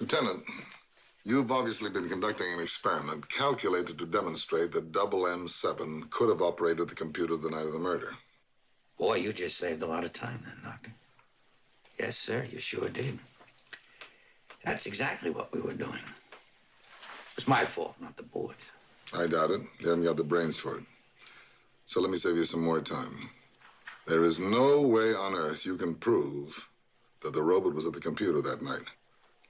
Lieutenant, you've obviously been conducting an experiment calculated to demonstrate that double M7 could have operated the computer the night of the murder. Boy, you just saved a lot of time then, Doctor. Yes, sir, you sure did. That's exactly what we were doing. It's my fault, not the board's. I doubt it. You haven't got the brains for it. So let me save you some more time. There is no way on earth you can prove that the robot was at the computer that night,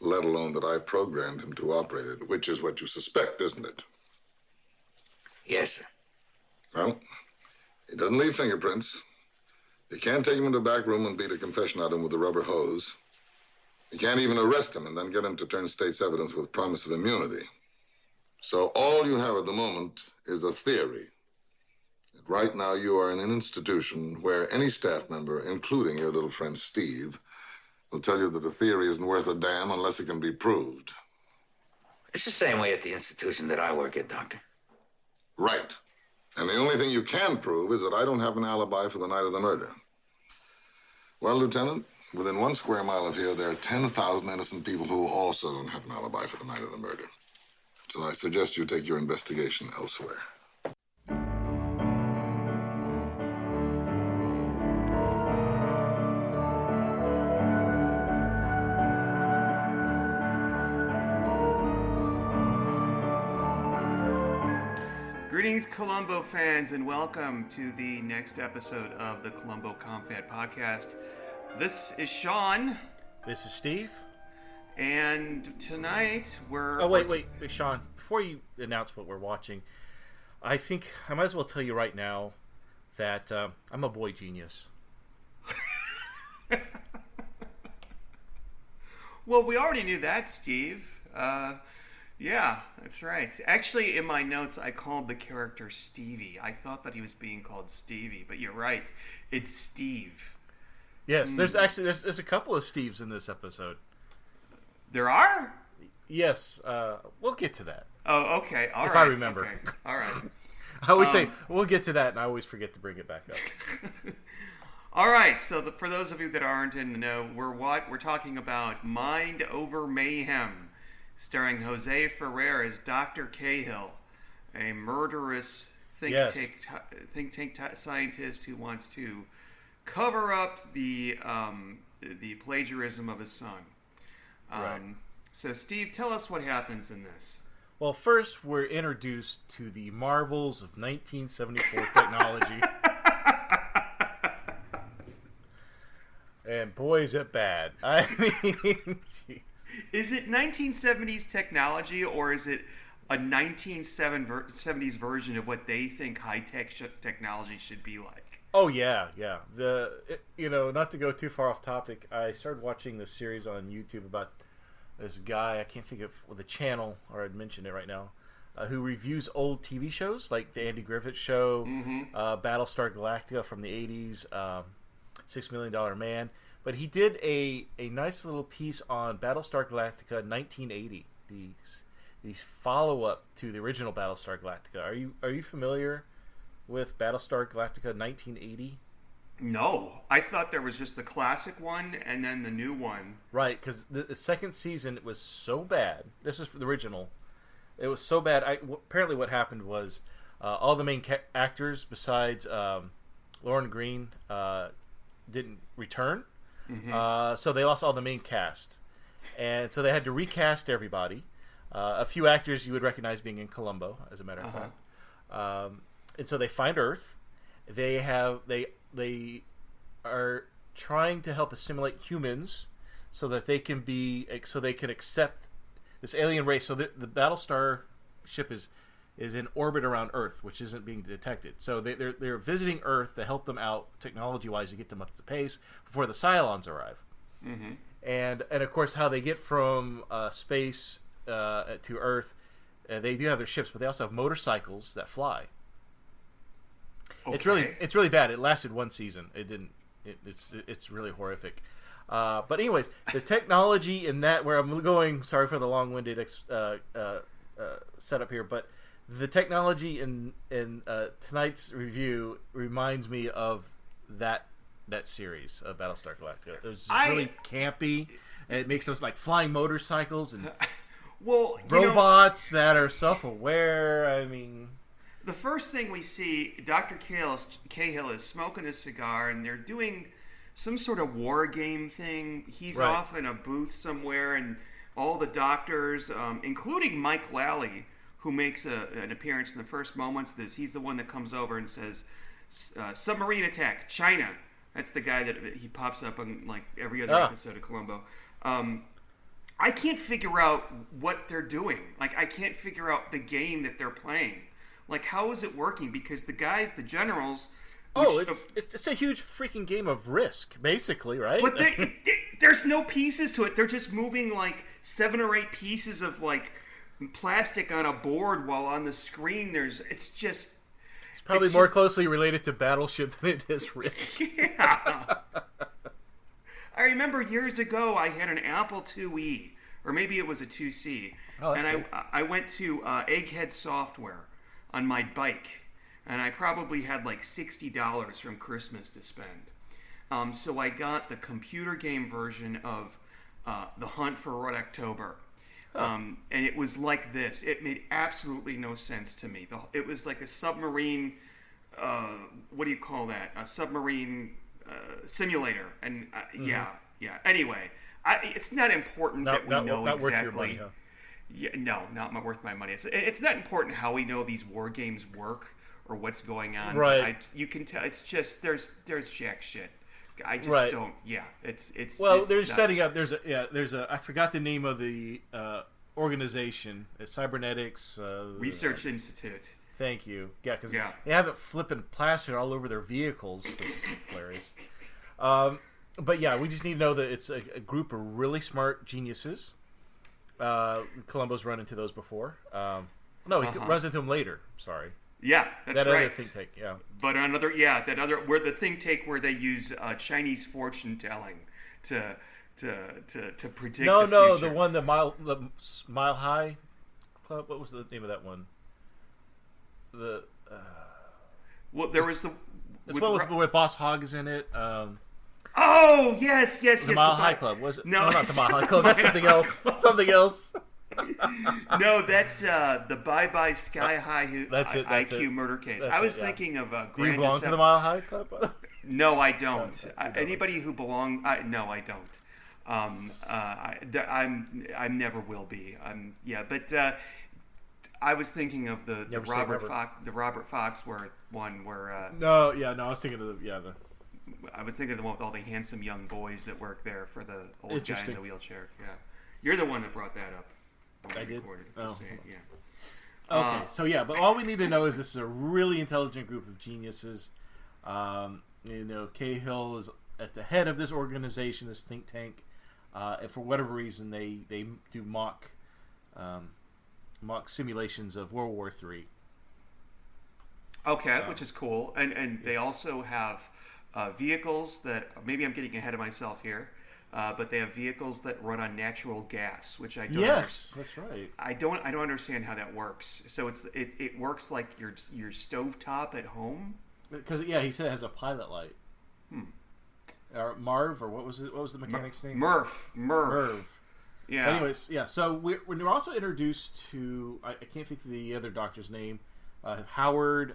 let alone that I programmed him to operate it, which is what you suspect, isn't it? Yes, sir. Well, he doesn't leave fingerprints. You can't take him into a back room and beat a confession out of him with a rubber hose. You can't even arrest him and then get him to turn state's evidence with promise of immunity. So all you have at the moment is a theory. Right now, you are in an institution where any staff member, including your little friend Steve, will tell you that the theory isn't worth a damn unless it can be proved. It's the same way at the institution that I work at, Doctor. Right. And the only thing you can prove is that I don't have an alibi for the night of the murder. Well, Lieutenant, within 1 square mile of here, there are 10,000 innocent people who also don't have an alibi for the night of the murder. So I suggest you take your investigation elsewhere. Greetings, Columbo fans, and welcome to the next episode of the Columbo Confed podcast. This is Sean. This is Steve. And tonight we're... Oh, wait, Sean. Before you announce what we're watching, I think I might as well tell you right now that I'm a boy genius. Well, we already knew that, Steve. Yeah, that's right. Actually, in my notes, I called the character Stevie. I thought that he was being called Stevie, but you're right. It's Steve. Yes, there's a couple of Steves in this episode. There are? Yes, we'll get to that. Oh, okay. All right. If I remember. Okay. All right. I always say, we'll get to that, and I always forget to bring it back up. All right, so for those of you that aren't in the know, we're talking about Mind Over Mayhem, starring Jose Ferrer as Dr. Cahill, a murderous think tank scientist who wants to cover up the plagiarism of his son. Right. So, Steve, tell us what happens in this. Well, first, we're introduced to the marvels of 1974 technology. And boy, is it bad. I mean, geez. Is it 1970s technology, or is it a 1970s version of what they think high-tech technology should be like? Oh, yeah. Not to go too far off topic, I started watching this series on YouTube about this guy, I can't think of the channel, or I'd mention it right now, who reviews old TV shows, like the Andy Griffith Show, Battlestar Galactica from the 80s, $6 Million Man. But he did a nice little piece on Battlestar Galactica 1980, the follow-up to the original Battlestar Galactica. Are you familiar with Battlestar Galactica 1980? No, I thought there was just the classic one and then the new one. Right, because the second season was so bad. This is for the original. It was so bad. Apparently what happened was all the main actors besides Lauren Green didn't return. So they lost all the main cast. And so they had to recast everybody. A few actors you would recognize being in Columbo, as a matter of fact. And so they find Earth. They are trying to help assimilate humans so that they can accept this alien race. So the Battlestar ship is in orbit around Earth, which isn't being detected. So they're visiting Earth to help them out technology-wise to get them up to pace before the Cylons arrive. Mm-hmm. And of course, how they get from space to Earth, they do have their ships, but they also have motorcycles that fly. Okay. It's really bad. It lasted one season. It didn't. It's really horrific. But anyways, the technology in that, where I'm going. Sorry for the long-winded setup here, but the technology in tonight's review reminds me of that series of Battlestar Galactica. It was really campy. It makes those like flying motorcycles and well, robots that are self-aware. I mean, the first thing we see, Dr. Cahill is smoking a cigar, and they're doing some sort of war game thing. He's off in a booth somewhere, and all the doctors, including Mike Lally, who makes an appearance in the first moments of this, he's the one that comes over and says, submarine attack, China. That's the guy that he pops up on like every other episode of Columbo. I can't figure out what they're doing. Like, I can't figure out the game that they're playing. Like, how is it working? Because the guys, the generals... it's a huge freaking game of Risk, basically, right? But there's no pieces to it. They're just moving, like, 7 or 8 pieces of, like, plastic on a board while on the screen it's just... It's probably more closely related to Battleship than it is Risk. Yeah. I remember years ago I had an Apple IIe, or maybe it was a 2C, and I went to Egghead Software on my bike, and I probably had like $60 from Christmas to spend. So I got the computer game version of The Hunt for Red October. And it was like this. It made absolutely no sense to me. It was like a submarine, what do you call that? A submarine simulator. And yeah. Anyway, it's not important that we know not exactly. Worth your money, huh? Yeah, no, not worth my money. It's not important how we know these war games work or what's going on. Right. You can tell. It's just there's jack shit. I just don't. Yeah, it's. Well, it's they're not, setting up. There's a. I forgot the name of the organization. Cybernetics Research Institute. Thank you. Yeah, because they have it flipping plastered all over their vehicles. Which is hilarious. But yeah, we just need to know that it's a group of really smart geniuses. Columbo's run into those before. No, he runs into them later. Sorry. Yeah, that's that right. Other think tank, yeah. But where the think tank where they use Chinese fortune telling to predict. No, the future. the one the Mile High Club. What was the name of that one? Well, there was the. It's one with Boss Hogg is in it. Oh yes. The Mile High Club, was it? No, not the Mile High Club. That's something else. Something else. No, that's the Bye Bye Sky High IQ murder case. That's I was thinking of Do you belong to the Mile High Club? No, I don't. Anybody who belong, no, I don't. I never will be. But I was thinking of the Robert Foxworth one where. No, I was thinking of the. I was thinking of the one with all the handsome young boys that work there for the old guy in the wheelchair. Yeah, you're the one that brought that up. I did. Yeah. Okay, but all we need to know is this is a really intelligent group of geniuses. Cahill is at the head of this organization, this think tank, and for whatever reason, they do mock simulations of World War III. Okay, which is cool, and they also have vehicles that maybe I'm getting ahead of myself here. But they have vehicles that run on natural gas, which I don't. Yes, that's right. I don't understand how that works. So it works like your stovetop at home. Because he said it has a pilot light. Or Marv, or what was it? What was the mechanic's name? Murph. Yeah. Anyways, So we're also introduced to I can't think of the other doctor's name. Howard,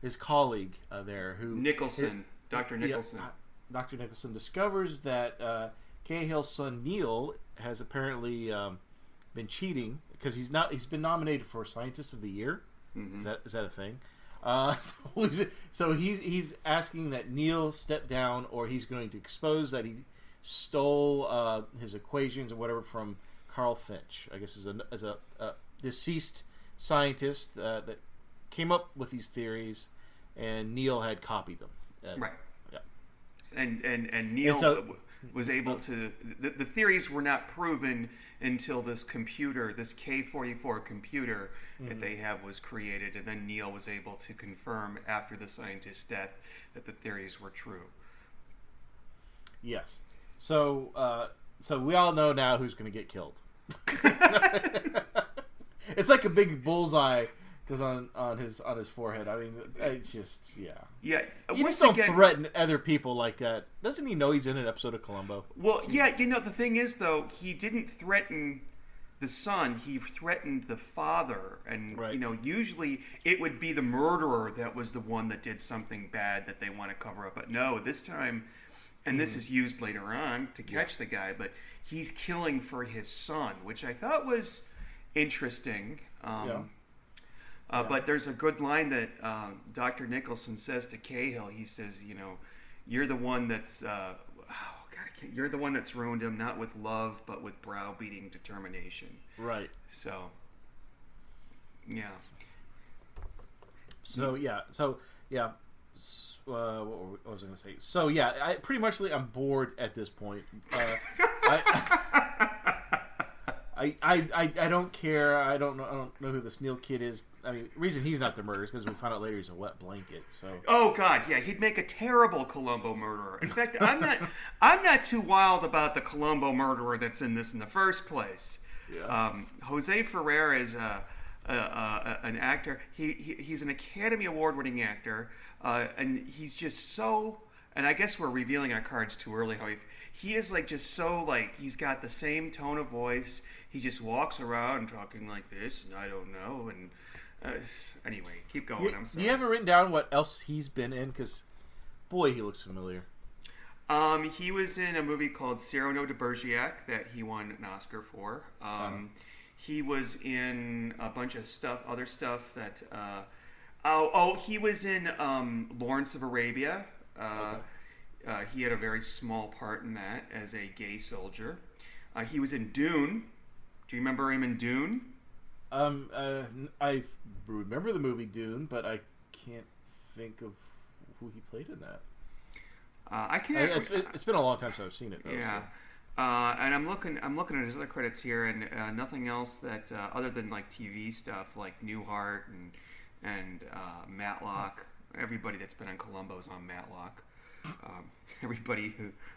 his colleague there, who Nicholson, Dr. Nicholson. Dr. Nicholson discovers that Cahill's son Neil has apparently been cheating because he's been nominated for Scientist of the Year. Mm-hmm. Is that a thing? So he's asking that Neil step down, or he's going to expose that he stole his equations or whatever from Carl Finch. I guess as a deceased scientist that came up with these theories, and Neil had copied them. Right. And Neil was able to. The theories were not proven until this computer, this K-44 computer that they have, was created, and then Neil was able to confirm after the scientist's death that the theories were true. Yes. So we all know now who's going to get killed. It's like a big bullseye. goes on his forehead. I mean, it's just Yeah. You just don't threaten other people like that. Doesn't he know he's in an episode of Columbo? Well, yeah. The thing is, though, he didn't threaten the son. He threatened the father, and right. Usually it would be the murderer that was the one that did something bad that they want to cover up. But no, this time, and this is used later on to catch the guy. But he's killing for his son, which I thought was interesting. But there's a good line that Dr. Nicholson says to Cahill. He says, you're the one that's you're the one that's ruined him, not with love, but with browbeating determination. Right. So, yeah. What was I going to say? So yeah, I pretty much I'm bored at this point. I don't care. I don't know who this Neil kid is. I mean, the reason he's not the murderer is because we found out later he's a wet blanket. So. Oh God, yeah, he'd make a terrible Columbo murderer. In fact, I'm not too wild about the Columbo murderer that's in this in the first place. Yeah. Jose Ferrer is an actor. He's an Academy Award-winning actor, and he's just so. And I guess we're revealing our cards too early. How he is just so he's got the same tone of voice. He just walks around talking like this, and I don't know. And anyway, keep going. I'm sorry. You haven't written down what else he's been in? Because, boy, he looks familiar. He was in a movie called Cyrano de Bergerac that he won an Oscar for. He was in a bunch of other stuff that. He was in Lawrence of Arabia. He had a very small part in that as a gay soldier. He was in Dune. Do you remember him in Dune? I remember the movie Dune, but I can't think of who he played in that. I can't. It's been a long time since I've seen it, though. Yeah. So. And I'm looking at his other credits here, and nothing else that other than TV stuff like Newhart and Matlock. Everybody that's been on Columbo's on Matlock. Everybody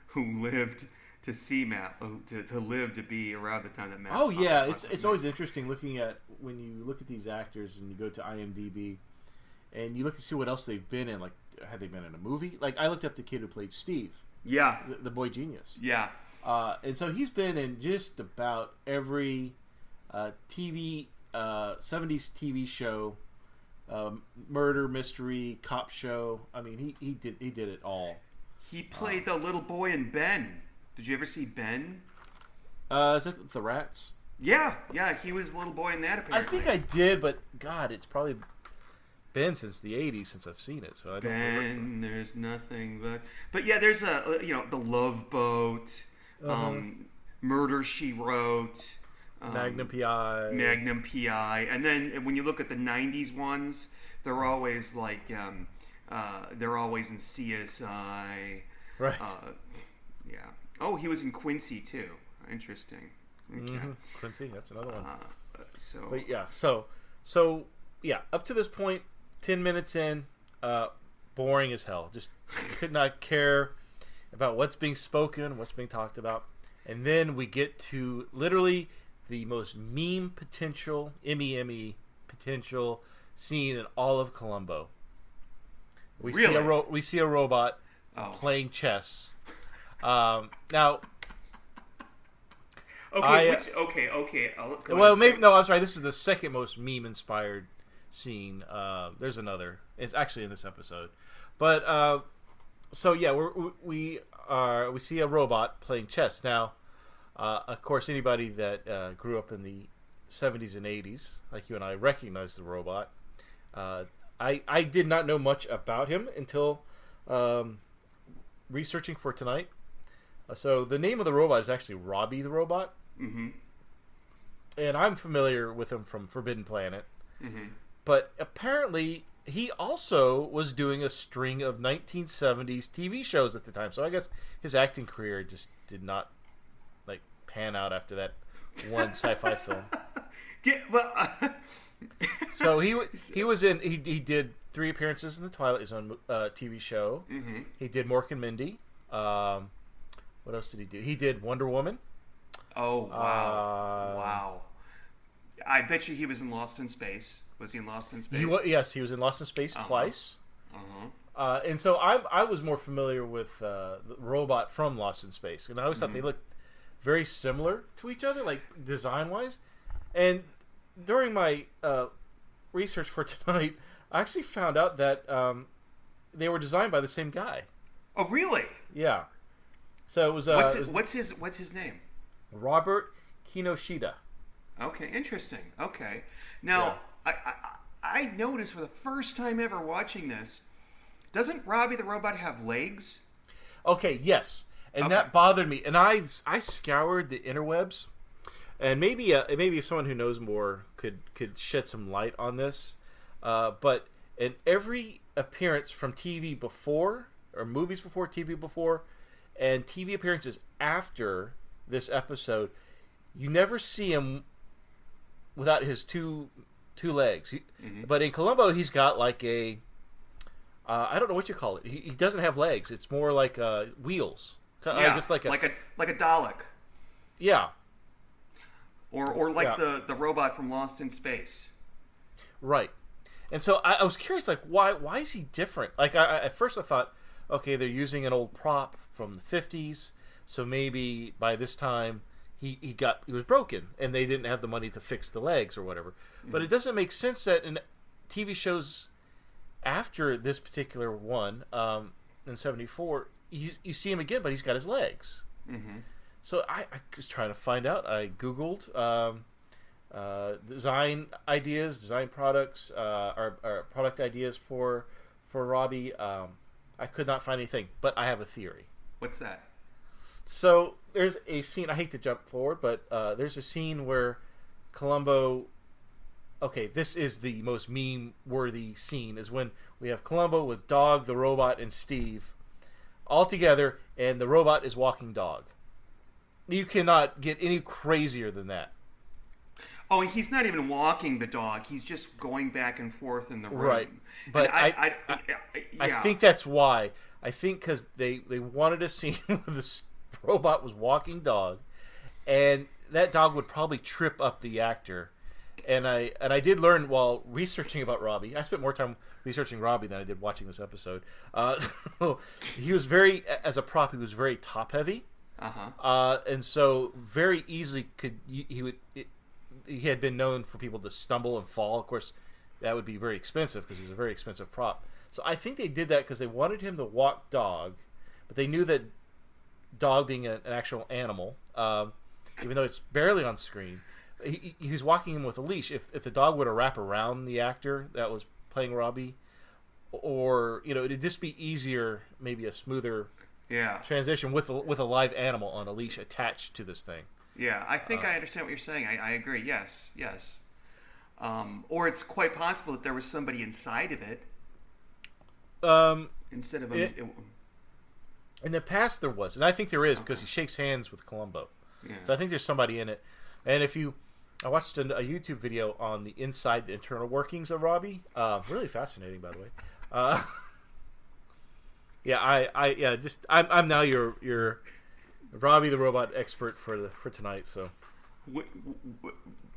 who lived to see to live to be around the time that Matlock. Oh yeah, it's always interesting looking at when you look at these actors and you go to IMDb and you look to see what else they've been in. Like, had they been in a movie? Like, I looked up the kid who played Steve. Yeah, the boy genius. Yeah, and so he's been in just about every TV 70s TV show. Murder mystery cop show. I mean, he did it all. He played the little boy in Ben. Did you ever see Ben? Is that the rats? Yeah, he was the little boy in that. Apparently, I think I did, but God, it's probably been since the '80s since I've seen it. So I don't. Ben, there's nothing but yeah, there's the Love Boat, Murder She Wrote. Magnum PI, and then when you look at the '90s ones, they're always they're always in CSI, right? Yeah. Oh, he was in Quincy too. Interesting. Okay. Mm-hmm. Quincy, that's another one. But yeah, yeah. Up to this point, 10 minutes in, boring as hell. Just could not care about what's being spoken, what's being talked about, and then we get to literally the most meme potential, Emmy potential scene in all of Columbo. We see a robot playing chess. Now, okay. I'm sorry. This is the second most meme-inspired scene. There's another. It's actually in this episode, but so yeah, we see a robot playing chess now. Of course, anybody that grew up in the 70s and 80s, like you and I, recognize the robot. I did not know much about him until researching for tonight. So the name of the robot is actually Robbie the Robot. Mm-hmm. And I'm familiar with him from Forbidden Planet. Mm-hmm. But apparently he also was doing a string of 1970s TV shows at the time. So I guess his acting career just did not pan out after that one sci-fi film. So he did 3 appearances in the Twilight Zone TV show. Mm-hmm. He did Mork and Mindy. What else did he do? He did Wonder Woman. Oh wow! Wow. I bet you he was in Lost in Space. Was he in Lost in Space? Yes, he was in Lost in Space twice. And so I was more familiar with the robot from Lost in Space, and I always thought they looked very similar to each other, like design-wise. And during my research for tonight, I actually found out that they were designed by the same guy. Oh, really? Yeah. So it was. What's his name? Robert Kinoshita. Okay, interesting. Okay, now I noticed for the first time ever watching this, doesn't Robbie the Robot have legs? Okay, yes, and that bothered me, and I scoured the interwebs, and maybe someone who knows more could shed some light on this, but in every appearance from TV before, or movies before, TV before, and TV appearances after this episode, you never see him without his two legs. But in Columbo, he's got like a I don't know what you call it. He doesn't have legs. It's more like wheels. Yeah, just like a Dalek. Yeah. Or like the robot from Lost in Space. Right. And so I was curious, like, why is he different? Like, at first I thought, okay, they're using an old prop from the 50s, so maybe by this time he was broken, and they didn't have the money to fix the legs or whatever. But it doesn't make sense that in TV shows after this particular one, in 74, you see him again, but he's got his legs. So I was trying to find out. I Googled design ideas, design products, or product ideas for Robbie. I could not find anything, but I have a theory. What's that? So there's a scene. I hate to jump forward, but there's a scene where Columbo. Okay, this is the most meme-worthy scene. Is when we have Columbo with Dog, the robot, and Steve all together, and the robot is walking Dog. You cannot get any crazier than that. Oh, and he's not even walking the dog. He's just going back and forth in the room. Right. But I think that's why. I think because they wanted a scene where the robot was walking Dog, and that dog would probably trip up the actor. And I did learn while researching about Robbie. I spent more time researching Robbie than I did watching this episode. He was as a prop, he was very top heavy. And so very easily he had been known for people to stumble and fall. Of course, that would be very expensive because he was a very expensive prop. So I think they did that because they wanted him to walk Dog, but they knew that Dog being an actual animal, even though it's barely on screen, he was walking him with a leash. If the dog would have wrapped around the actor that was playing Robbie, or it'd just be easier, maybe a smoother transition with a live animal on a leash attached to this thing. Yeah, I think I understand what you're saying. I agree. Yes. Or it's quite possible that there was somebody inside of it. Instead of in the past there was, and I think there is because he shakes hands with Columbo. Yeah. So I think there's somebody in it. And I watched a YouTube video on the internal workings of Robbie. Really fascinating, by the way. I'm now your Robbie the Robot expert for tonight. So,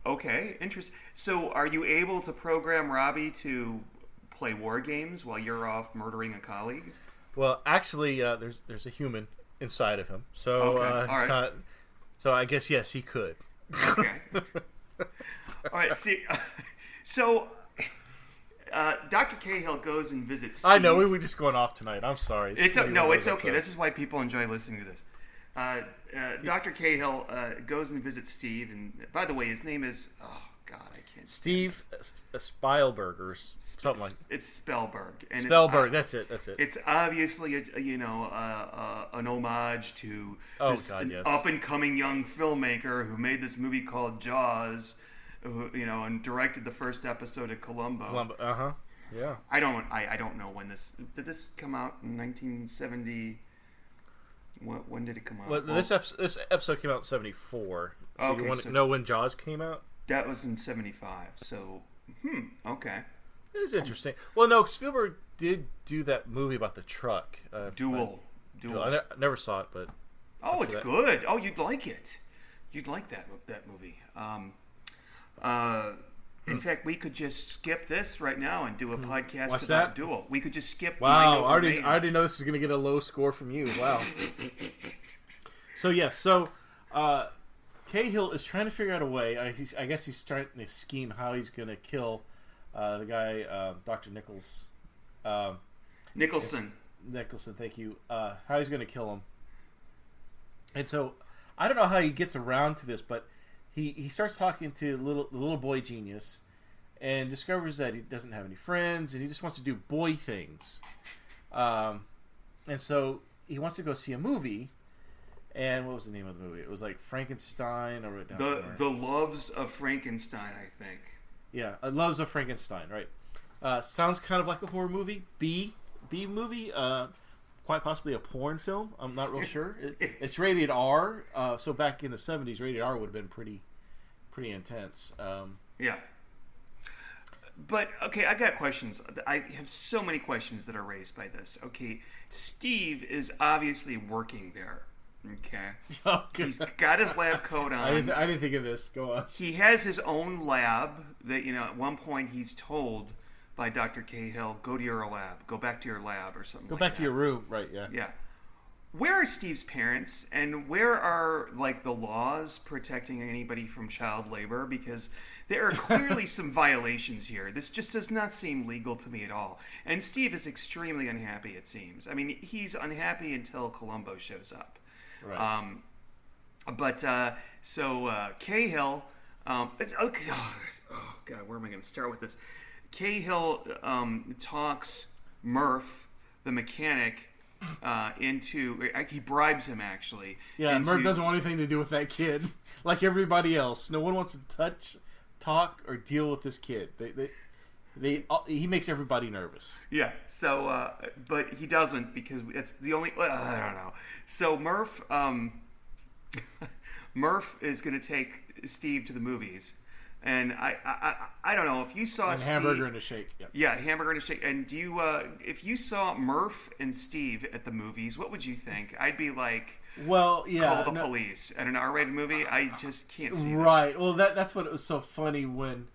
okay, interesting. So, are you able to program Robbie to play war games while you're off murdering a colleague? Well, actually, there's a human inside of him, so okay. Not. So I guess yes, he could. Okay. All right. See, so Dr. Cahill goes and visits Steve. I know we were just going off tonight. I'm sorry. It's okay. This is why people enjoy listening to this. Dr. Cahill goes and visits Steve, and by the way, his name is I can't. Steve Spielberg or something like. It's Spielberg. And Spielberg. That's it. It's obviously an homage to this up and coming young filmmaker who made this movie called Jaws, and directed the first episode of Columbo. Yeah. I don't know when did this come out in 1970. When did it come out? Well, this episode came out in 74. So you want to know when Jaws came out? That was in 75. So, okay. It is interesting. Well, no, Spielberg did do that movie about the truck. Duel. I never saw it, but... Oh, it's good. Oh, you'd like it. You'd like that movie. In fact, we could just skip this right now and do a podcast Watch about that? Duel. We could just skip. Wow, Mind Over Mayhem. I already know this is going to get a low score from you. Wow. Cahill is trying to figure out a way. I guess he's trying to scheme how he's going to kill the guy, Dr. Nicholson. Nicholson, thank you. How he's going to kill him. And so, I don't know how he gets around to this, but he starts talking to the little boy genius and discovers that he doesn't have any friends and he just wants to do boy things. And so, he wants to go see a movie. And what was the name of the movie? It was like Frankenstein. I wrote it down The Loves of Frankenstein, I think. Yeah, Loves of Frankenstein, right. Sounds kind of like a horror movie. B movie. Quite possibly a porn film. I'm not real sure. It's rated R. So back in the 70s, rated R would have been pretty intense. Yeah. But, okay, I got questions. I have so many questions that are raised by this. Okay, Steve is obviously working there. Okay. Oh, he's got his lab coat on. I didn't think of this. Go on. He has his own lab that, at one point he's told by Dr. Cahill, go to your lab. Go back to your lab or something like that. Go back to your room. Right, yeah. Yeah. Where are Steve's parents, and where are, the laws protecting anybody from child labor? Because there are clearly some violations here. This just does not seem legal to me at all. And Steve is extremely unhappy, it seems. I mean, he's unhappy until Columbo shows up. Right. Cahill, it's okay. Oh God, where am I going to start with this? Cahill talks Murph, the mechanic, he bribes him actually. Yeah, Murph doesn't want anything to do with that kid, like everybody else. No one wants to touch, talk, or deal with this kid. He makes everybody nervous. Yeah. So, but he doesn't because it's the only. I don't know. So Murph is going to take Steve to the movies, and I don't know if you saw and Steve, hamburger and a shake. Yep. Yeah, hamburger and a shake. And do you if you saw Murph and Steve at the movies, what would you think? I'd be like, well, yeah, call the police at an R-rated movie. I just can't see right. this. Well, that's what it was so funny when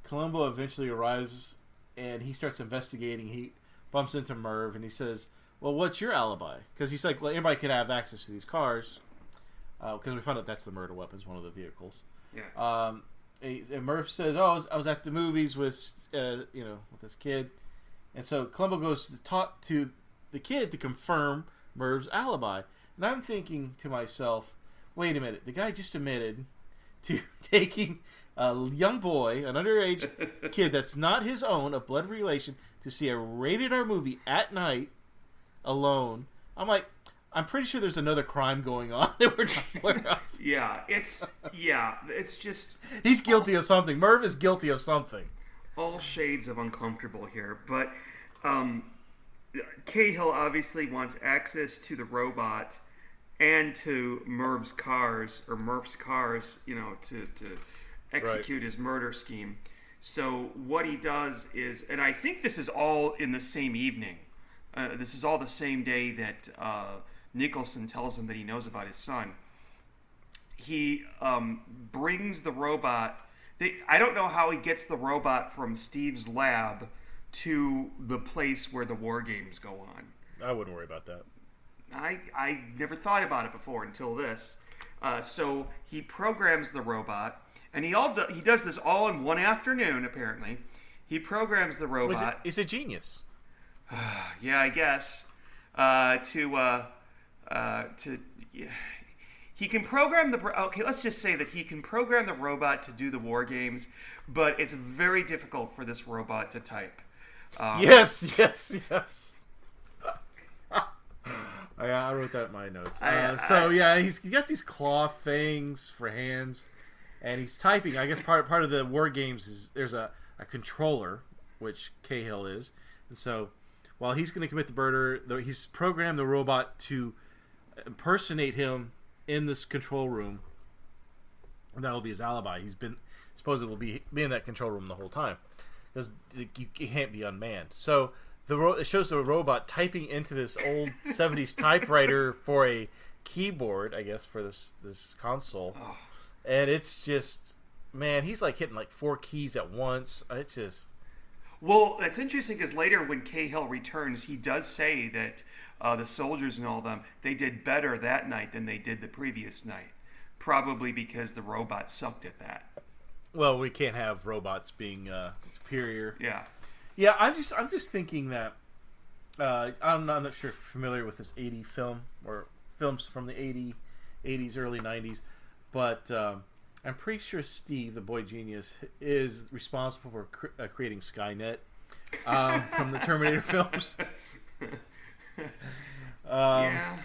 Columbo eventually arrives and he starts investigating. He bumps into Merv and he says, well, what's your alibi? Because he's like, well, everybody could have access to these cars. Because we found out that's the murder weapons, one of the vehicles. Yeah. And Merv says, oh, I was at the movies with this kid. And so Columbo goes to talk to the kid to confirm Merv's alibi. And I'm thinking to myself, wait a minute, the guy just admitted to taking a young boy, an underage kid that's not his own, a blood relation, to see a rated R movie at night alone. I'm like, I'm pretty sure there's another crime going on that we're not aware of. It's just he's guilty of something. Merv is guilty of something. All shades of uncomfortable here, but Cahill obviously wants access to the robot and to Murph's cars, to execute his murder scheme. So what he does is, and I think this is all in the same evening. This is all the same day that Nicholson tells him that he knows about his son. He brings the robot. I don't know how he gets the robot from Steve's lab to the place where the war games go on. I wouldn't worry about that. I never thought about it before until this. So he programs the robot, and he does this all in one afternoon. Apparently, he programs the robot. He's a genius. Yeah, I guess. He can program okay, let's just say that he can program the robot to do the war games, but it's very difficult for this robot to type. Yes. Yeah, I wrote that in my notes. He's got these cloth things for hands, and he's typing. I guess part of the war games is there's a controller, which Cahill is, and so while he's going to commit the murder, he's programmed the robot to impersonate him in this control room, and that will be his alibi. He's been supposedly will be in that control room the whole time because you can't be unmanned. So it shows the robot typing into this old 70s typewriter for a keyboard, I guess, for this console, and it's just man, he's like hitting like 4 keys at once. It's just... Well, that's interesting because later when Cahill returns, he does say that the soldiers and all of them, they did better that night than they did the previous night. Probably because the robot sucked at that. Well, we can't have robots being superior. Yeah. Yeah, I'm just thinking that I'm not sure if you're familiar with this 80 film or films from the 80s, early 90s, but I'm pretty sure Steve, the boy genius, is responsible for creating Skynet from the Terminator films. Yeah.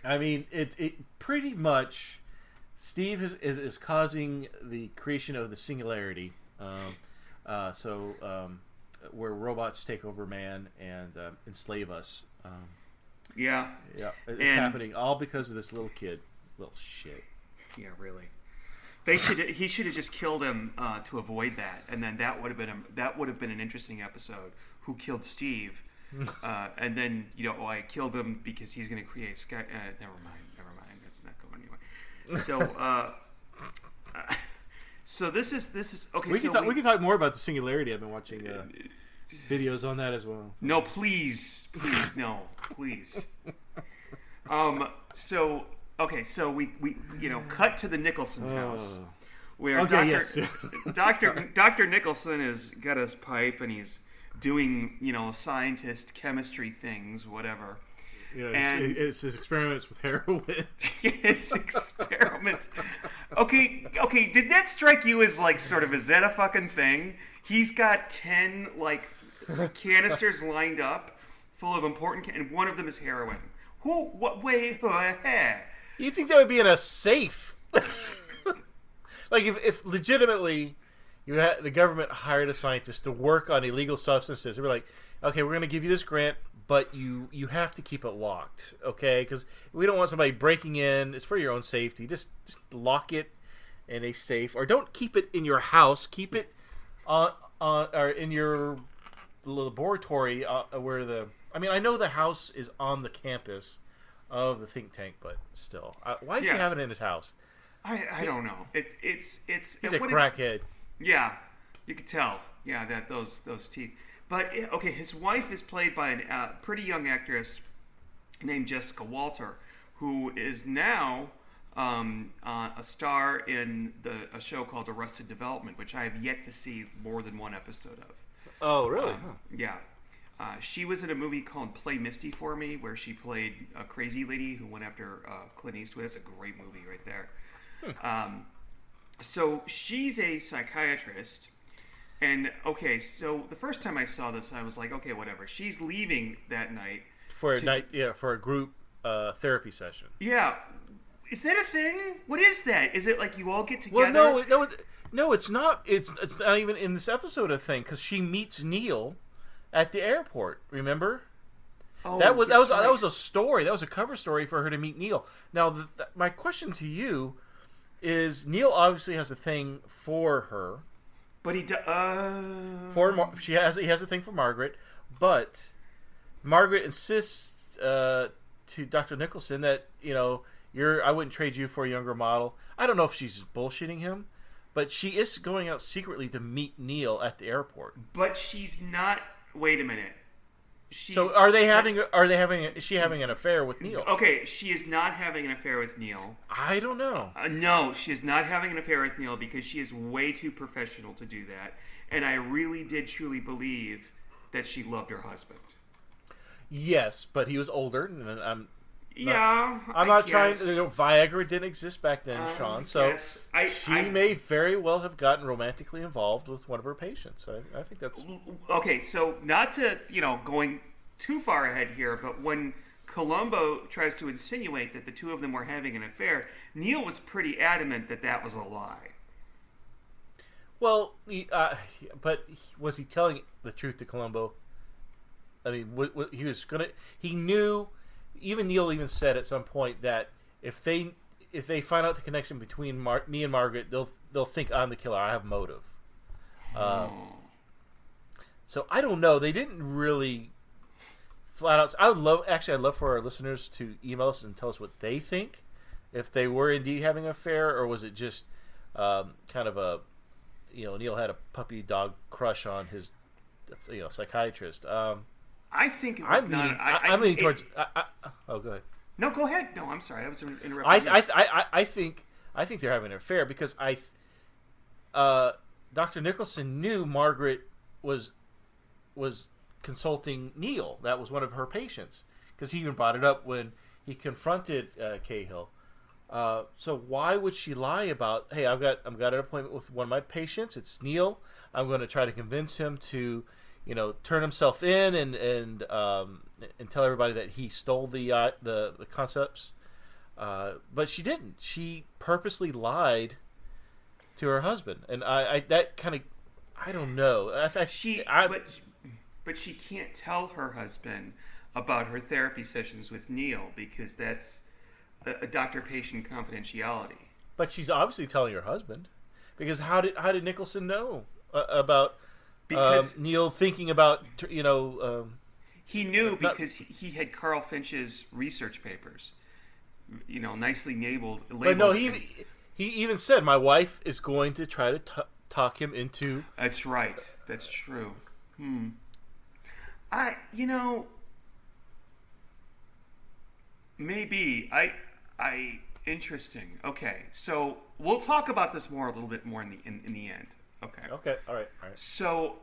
I mean, it pretty much Steve is causing the creation of the singularity. Where robots take over man and enslave us. Yeah, it's happening all because of this little kid, little shit. Yeah, really. He should have just killed him to avoid that, and then that would have been an interesting episode. Who killed Steve? And then I killed him because he's going to create Sky. Never mind. That's not going anywhere. So. So this is okay. We can talk more about the singularity. I've been watching videos on that as well. No, please, no, please. So we cut to the Nicholson house where Dr. Nicholson has got his pipe and he's doing scientist chemistry things, whatever. Yeah, it's his experiments with heroin. His experiments. Okay. Did that strike you as like sort of, is that a fucking thing? He's got 10 like canisters lined up full of important, and one of them is heroin. What way? You think that would be in a safe? Like if legitimately the government hired a scientist to work on illegal substances, they'd be like, okay, we're going to give you this grant, but you have to keep it locked, okay? Because we don't want somebody breaking in. It's for your own safety. Just lock it in a safe, or don't keep it in your house. Keep it on or in your laboratory where the. I mean, I know the house is on the campus of the think tank, but still, why is he having it in his house? I don't know. It's he's a crackhead. Yeah, you could tell. Yeah, that those teeth. But, okay, his wife is played by a pretty young actress named Jessica Walter, who is now a star in a show called Arrested Development, which I have yet to see more than one episode of. Oh, really? Yeah. She was in a movie called Play Misty for Me, where she played a crazy lady who went after Clint Eastwood. That's a great movie right there. So she's a psychiatrist. And, okay, so the first time I saw this, I was like, okay, whatever. She's leaving that night. For a group therapy session. Yeah. Is that a thing? What is that? Is it like you all get together? Well, no, it's not. It's not even in this episode a thing, because she meets Neil at the airport, remember? Oh, that was a story. That was a cover story for her to meet Neil. Now, my question to you is, Neil obviously has a thing for her. But he he has a thing for Margaret, but Margaret insists to Dr. Nicholson that I wouldn't trade you for a younger model. I don't know if she's bullshitting him, but she is going out secretly to meet Neil at the airport. But she's not. Wait a minute. Is she having an affair with Neil? Okay, she is not having an affair with Neil. I don't know. No, she is not having an affair with Neil because she is way too professional to do that. And I really did truly believe that she loved her husband. Yes, but he was older, and I'm not trying. Viagra didn't exist back then, Sean. So she may very well have gotten romantically involved with one of her patients. I think that's okay. So not to going too far ahead here, but when Columbo tries to insinuate that the two of them were having an affair, Neil was pretty adamant that was a lie. Well, but was he telling the truth to Columbo? I mean, what he was gonna. He knew. Even Neil even said at some point that if they find out the connection between me and Margaret, they'll think I'm the killer. I have motive. So I don't know. They didn't really flat out. I'd love for our listeners to email us and tell us what they think. If they were indeed having an affair, or was it just kind of a, Neil had a puppy dog crush on his, psychiatrist. I think it was I'm leaning towards. Oh, go ahead. No, go ahead. No, I'm sorry. I was interrupting. I think they're having an affair because Dr. Nicholson knew Margaret was consulting Neil. That was one of her patients because he even brought it up when he confronted Cahill. So why would she lie about? Hey, I've got an appointment with one of my patients. It's Neil. I'm going to try to convince him to, turn himself in and tell everybody that he stole the concepts. But she didn't. She purposely lied to her husband, and I don't know. But she can't tell her husband about her therapy sessions with Neil because that's a doctor-patient confidentiality. But she's obviously telling her husband because how did Nicholson know about Neil thinking about he knew because he had Carl Finch's research papers, nicely labeled. But no, he even said my wife is going to try to talk him into. That's right. That's true. Maybe interesting. Okay, so we'll talk about this a little bit more in the end. Okay. All right. So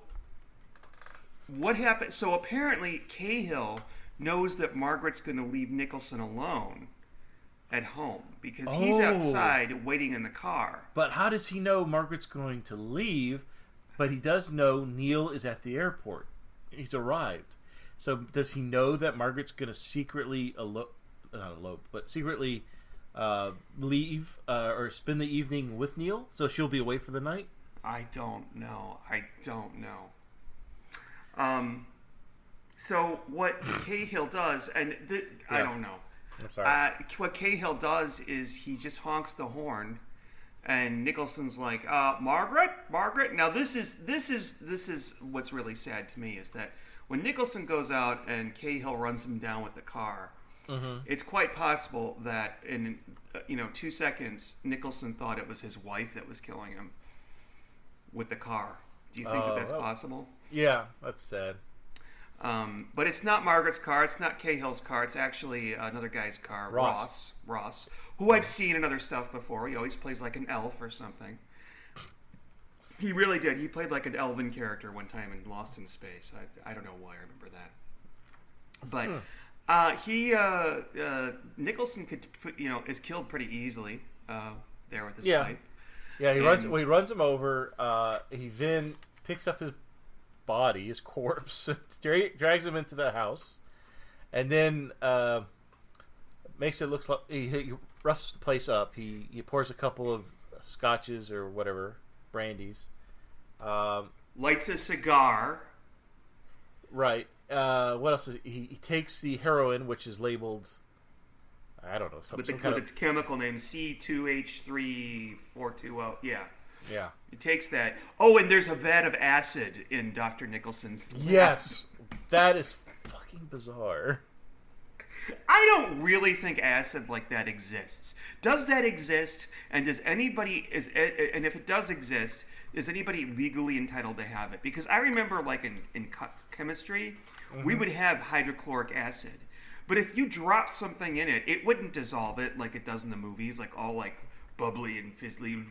what happened? So apparently Cahill knows that Margaret's going to leave Nicholson alone at home because he's outside waiting in the car. But how does he know Margaret's going to leave? But he does know Neil is at the airport. He's arrived. So does he know that Margaret's going to secretly secretly leave or spend the evening with Neil? So she'll be away for the night? I don't know. So what Cahill does, and I don't know. I'm sorry. What Cahill does is he just honks the horn, and Nicholson's like, Margaret. Now this is what's really sad to me is that when Nicholson goes out and Cahill runs him down with the car, it's quite possible that in 2 seconds Nicholson thought it was his wife that was killing him with the car. Do you think that's possible? Yeah, that's sad. But it's not Margaret's car. It's not Cahill's car. It's actually another guy's car, Ross, who I've seen in other stuff before. He always plays like an elf or something. He really did. He played like an elven character one time in Lost in Space. I don't know why I remember that. But Nicholson is killed pretty easily there with his pipe. Yeah, he runs him over. He then picks up his body, his corpse, drags him into the house, and then makes it look like he roughs the place up. He pours a couple of scotches or whatever, brandies. Lights a cigar. Right. What else? He takes the heroin, which is labeled, I don't know, with its chemical name C2H3420. Yeah. Yeah. He takes that. Oh, and there's a vat of acid in Dr. Nicholson's lab. Yes. That is fucking bizarre. I don't really think acid like that exists. Does that exist? And and if it does exist, is anybody legally entitled to have it? Because I remember, like in chemistry, we would have hydrochloric acid, but if you drop something in it, it wouldn't dissolve it like it does in the movies, like all like bubbly and fizzly.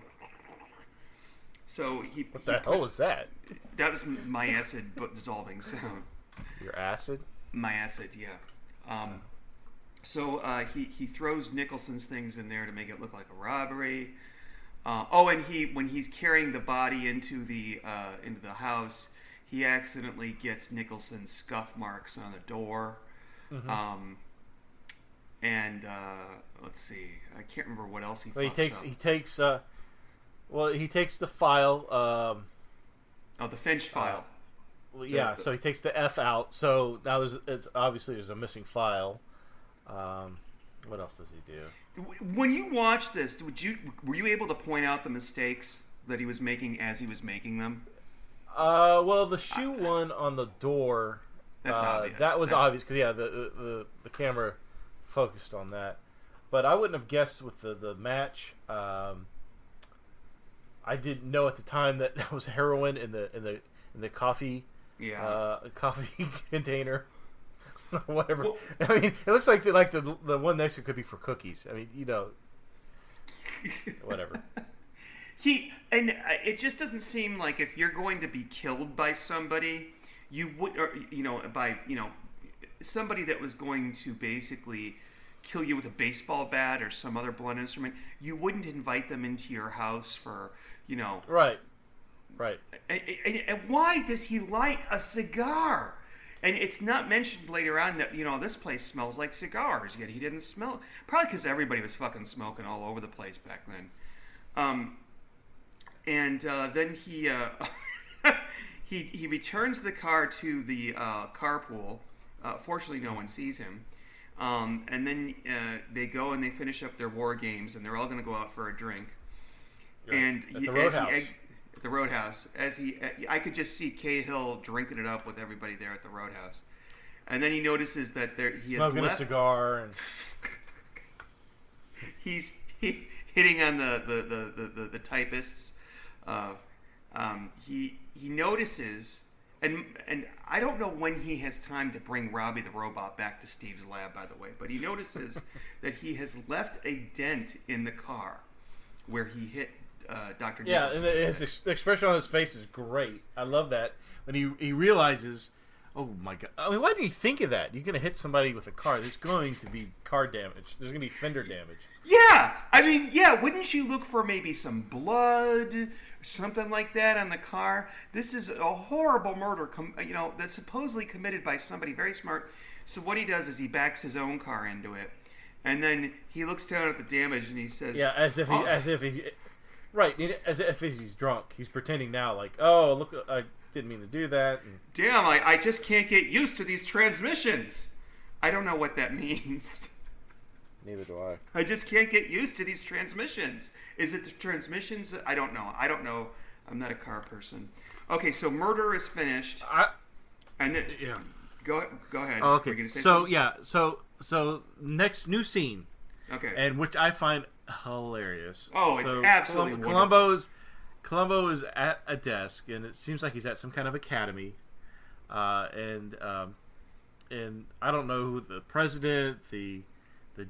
So what the hell was that? That was my acid dissolving sound. Your acid? My acid, yeah. So he throws Nicholson's things in there to make it look like a robbery. And when he's carrying the body into the house, he accidentally gets Nicholson's scuff marks on the door. Let's see, I can't remember what else he. Well, he takes the file. The Finch file. So he takes the F out. So now there's a missing file. What else does he do? When you watch this, were you able to point out the mistakes that he was making as he was making them? Well, the shoe one on the door. That's obvious. That was obvious because the camera focused on that. But I wouldn't have guessed with the match. I didn't know at the time that was heroin in the coffee coffee container. Whatever. Well, I mean, it looks like the one next to it could be for cookies. I mean, whatever. It just doesn't seem like if you're going to be killed by somebody, you would, or somebody that was going to basically kill you with a baseball bat or some other blunt instrument, you wouldn't invite them into your house for, Right. And why does he light a cigar? And it's not mentioned later on that, this place smells like cigars, yet he didn't smell it. Probably because everybody was fucking smoking all over the place back then. Then he he returns the car to the carpool. Fortunately, no one sees him. And then they go and they finish up their war games, and they're all going to go out for a drink. Right. And At the Roadhouse. at the Roadhouse, I could just see Cahill drinking it up with everybody there at the Roadhouse. And then he notices that he has smoking left. a cigar and He's hitting on the typists. He notices, and I don't know when he has time to bring Robbie the Robot back to Steve's lab, by the way, but he notices that he has left a dent in the car where he hit Dr. yeah, Nicholson. and the expression on his face is great. I love that when he realizes, oh my god! I mean, why didn't he think of that? You're going to hit somebody with a car. There's going to be car damage. There's going to be fender damage. Yeah, I mean, wouldn't you look for maybe some blood or something like that on the car? This is a horrible murder, that's supposedly committed by somebody very smart. So what he does is he backs his own car into it, and then he looks down at the damage and he says, "Yeah, as if he's drunk. He's pretending now, like, oh, look, I didn't mean to do that." And, damn, I just can't get used to these transmissions. I don't know what that means. neither do I. I just can't get used to these transmissions. Is it the transmissions? I don't know. I'm not a car person. Okay, so murder is finished. And then go ahead. Oh, okay. Were you gonna say so something? yeah, so next new scene, Okay. and which I find hilarious. Oh, it's absolutely Columbo is at a desk, and it seems like he's at some kind of academy, and I don't know who the president, the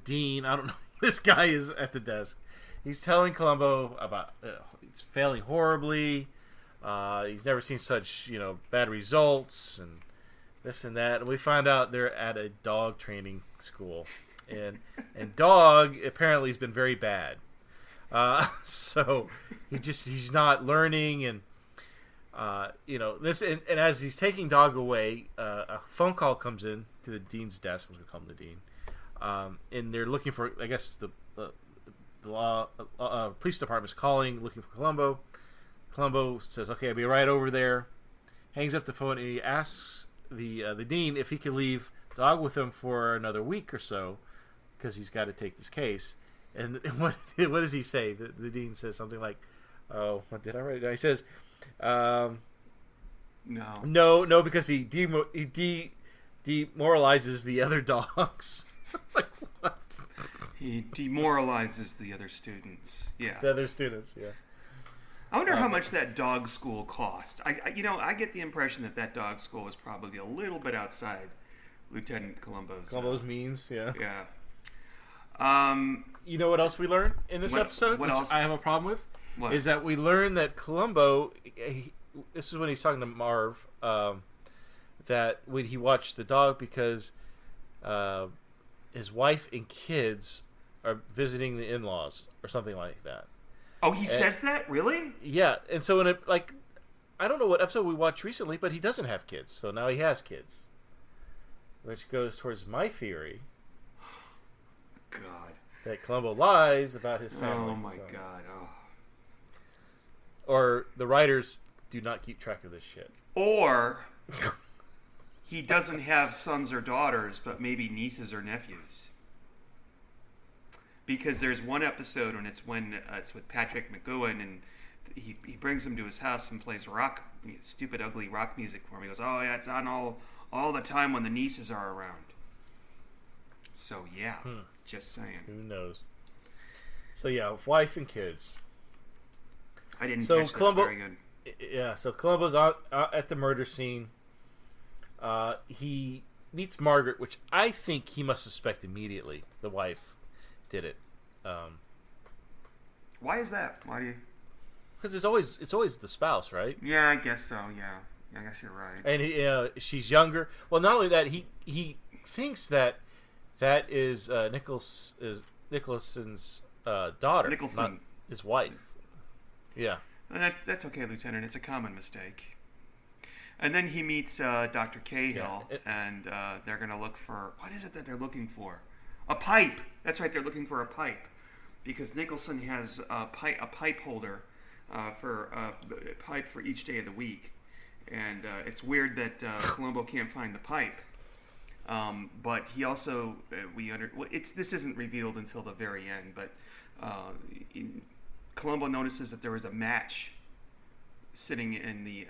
dean. I don't know. This guy is at the desk. He's telling Columbo about he's failing horribly. He's never seen such bad results and this and that. And we find out they're at a dog training school, and dog apparently has been very bad. So he's not learning, and this and as he's taking dog away, a phone call comes in to the dean's desk. I'm going to call him the dean. And they're looking for, I guess, the police department's calling, looking for Columbo. Columbo says, "Okay, I'll be right over there." Hangs up the phone, and he asks the dean if he could leave dog with him for another week or so, because he's got to take this case. And what does he say? The dean says something like, "Oh, what did I write down?" He says, "No, because he demoralizes the other dogs." Like, what? He demoralizes the other students. Yeah. The other students, yeah. I wonder how much that dog school cost. I get the impression that dog school was probably a little bit outside Lieutenant Columbo's means, yeah. Yeah. You know what else we learn in this episode? What else? I have a problem with. What? Is that we learn that Columbo, this is when he's talking to Marv, that when he watched the dog because his wife and kids are visiting the in-laws or something like that. Oh, he says that? Really? Yeah, and so in I don't know what episode we watched recently, but he doesn't have kids, so now he has kids, which goes towards my theory. God. That Columbo lies about his family. Oh my God. Oh. Or the writers do not keep track of this shit. Or he doesn't have sons or daughters, but maybe nieces or nephews. Because there's one episode when it's with Patrick McGowan, and he brings him to his house and plays stupid, ugly rock music for him. He goes, "Oh yeah, it's on all the time when the nieces are around." So yeah, just saying. Who knows? So yeah, wife and kids. I didn't So catch Columbo, that. Very good. Yeah, so Columbo's out at the murder scene. He meets Margaret, which I think he must suspect immediately. The wife did it. Why is that? Why do you? Because it's always the spouse, right? Yeah, I guess so. Yeah, I guess you're right. And she's younger. Well, not only that, he thinks that is Nicholson's daughter, not his wife. Yeah. That's okay, Lieutenant. It's a common mistake. And then he meets Dr. Cahill, and they're going to look for... What is it that they're looking for? A pipe! That's right, they're looking for a pipe. Because Nicholson has a pipe holder for a pipe for each day of the week. And it's weird that Columbo can't find the pipe. But he also... this isn't revealed until the very end, but Columbo notices that there was a match sitting in the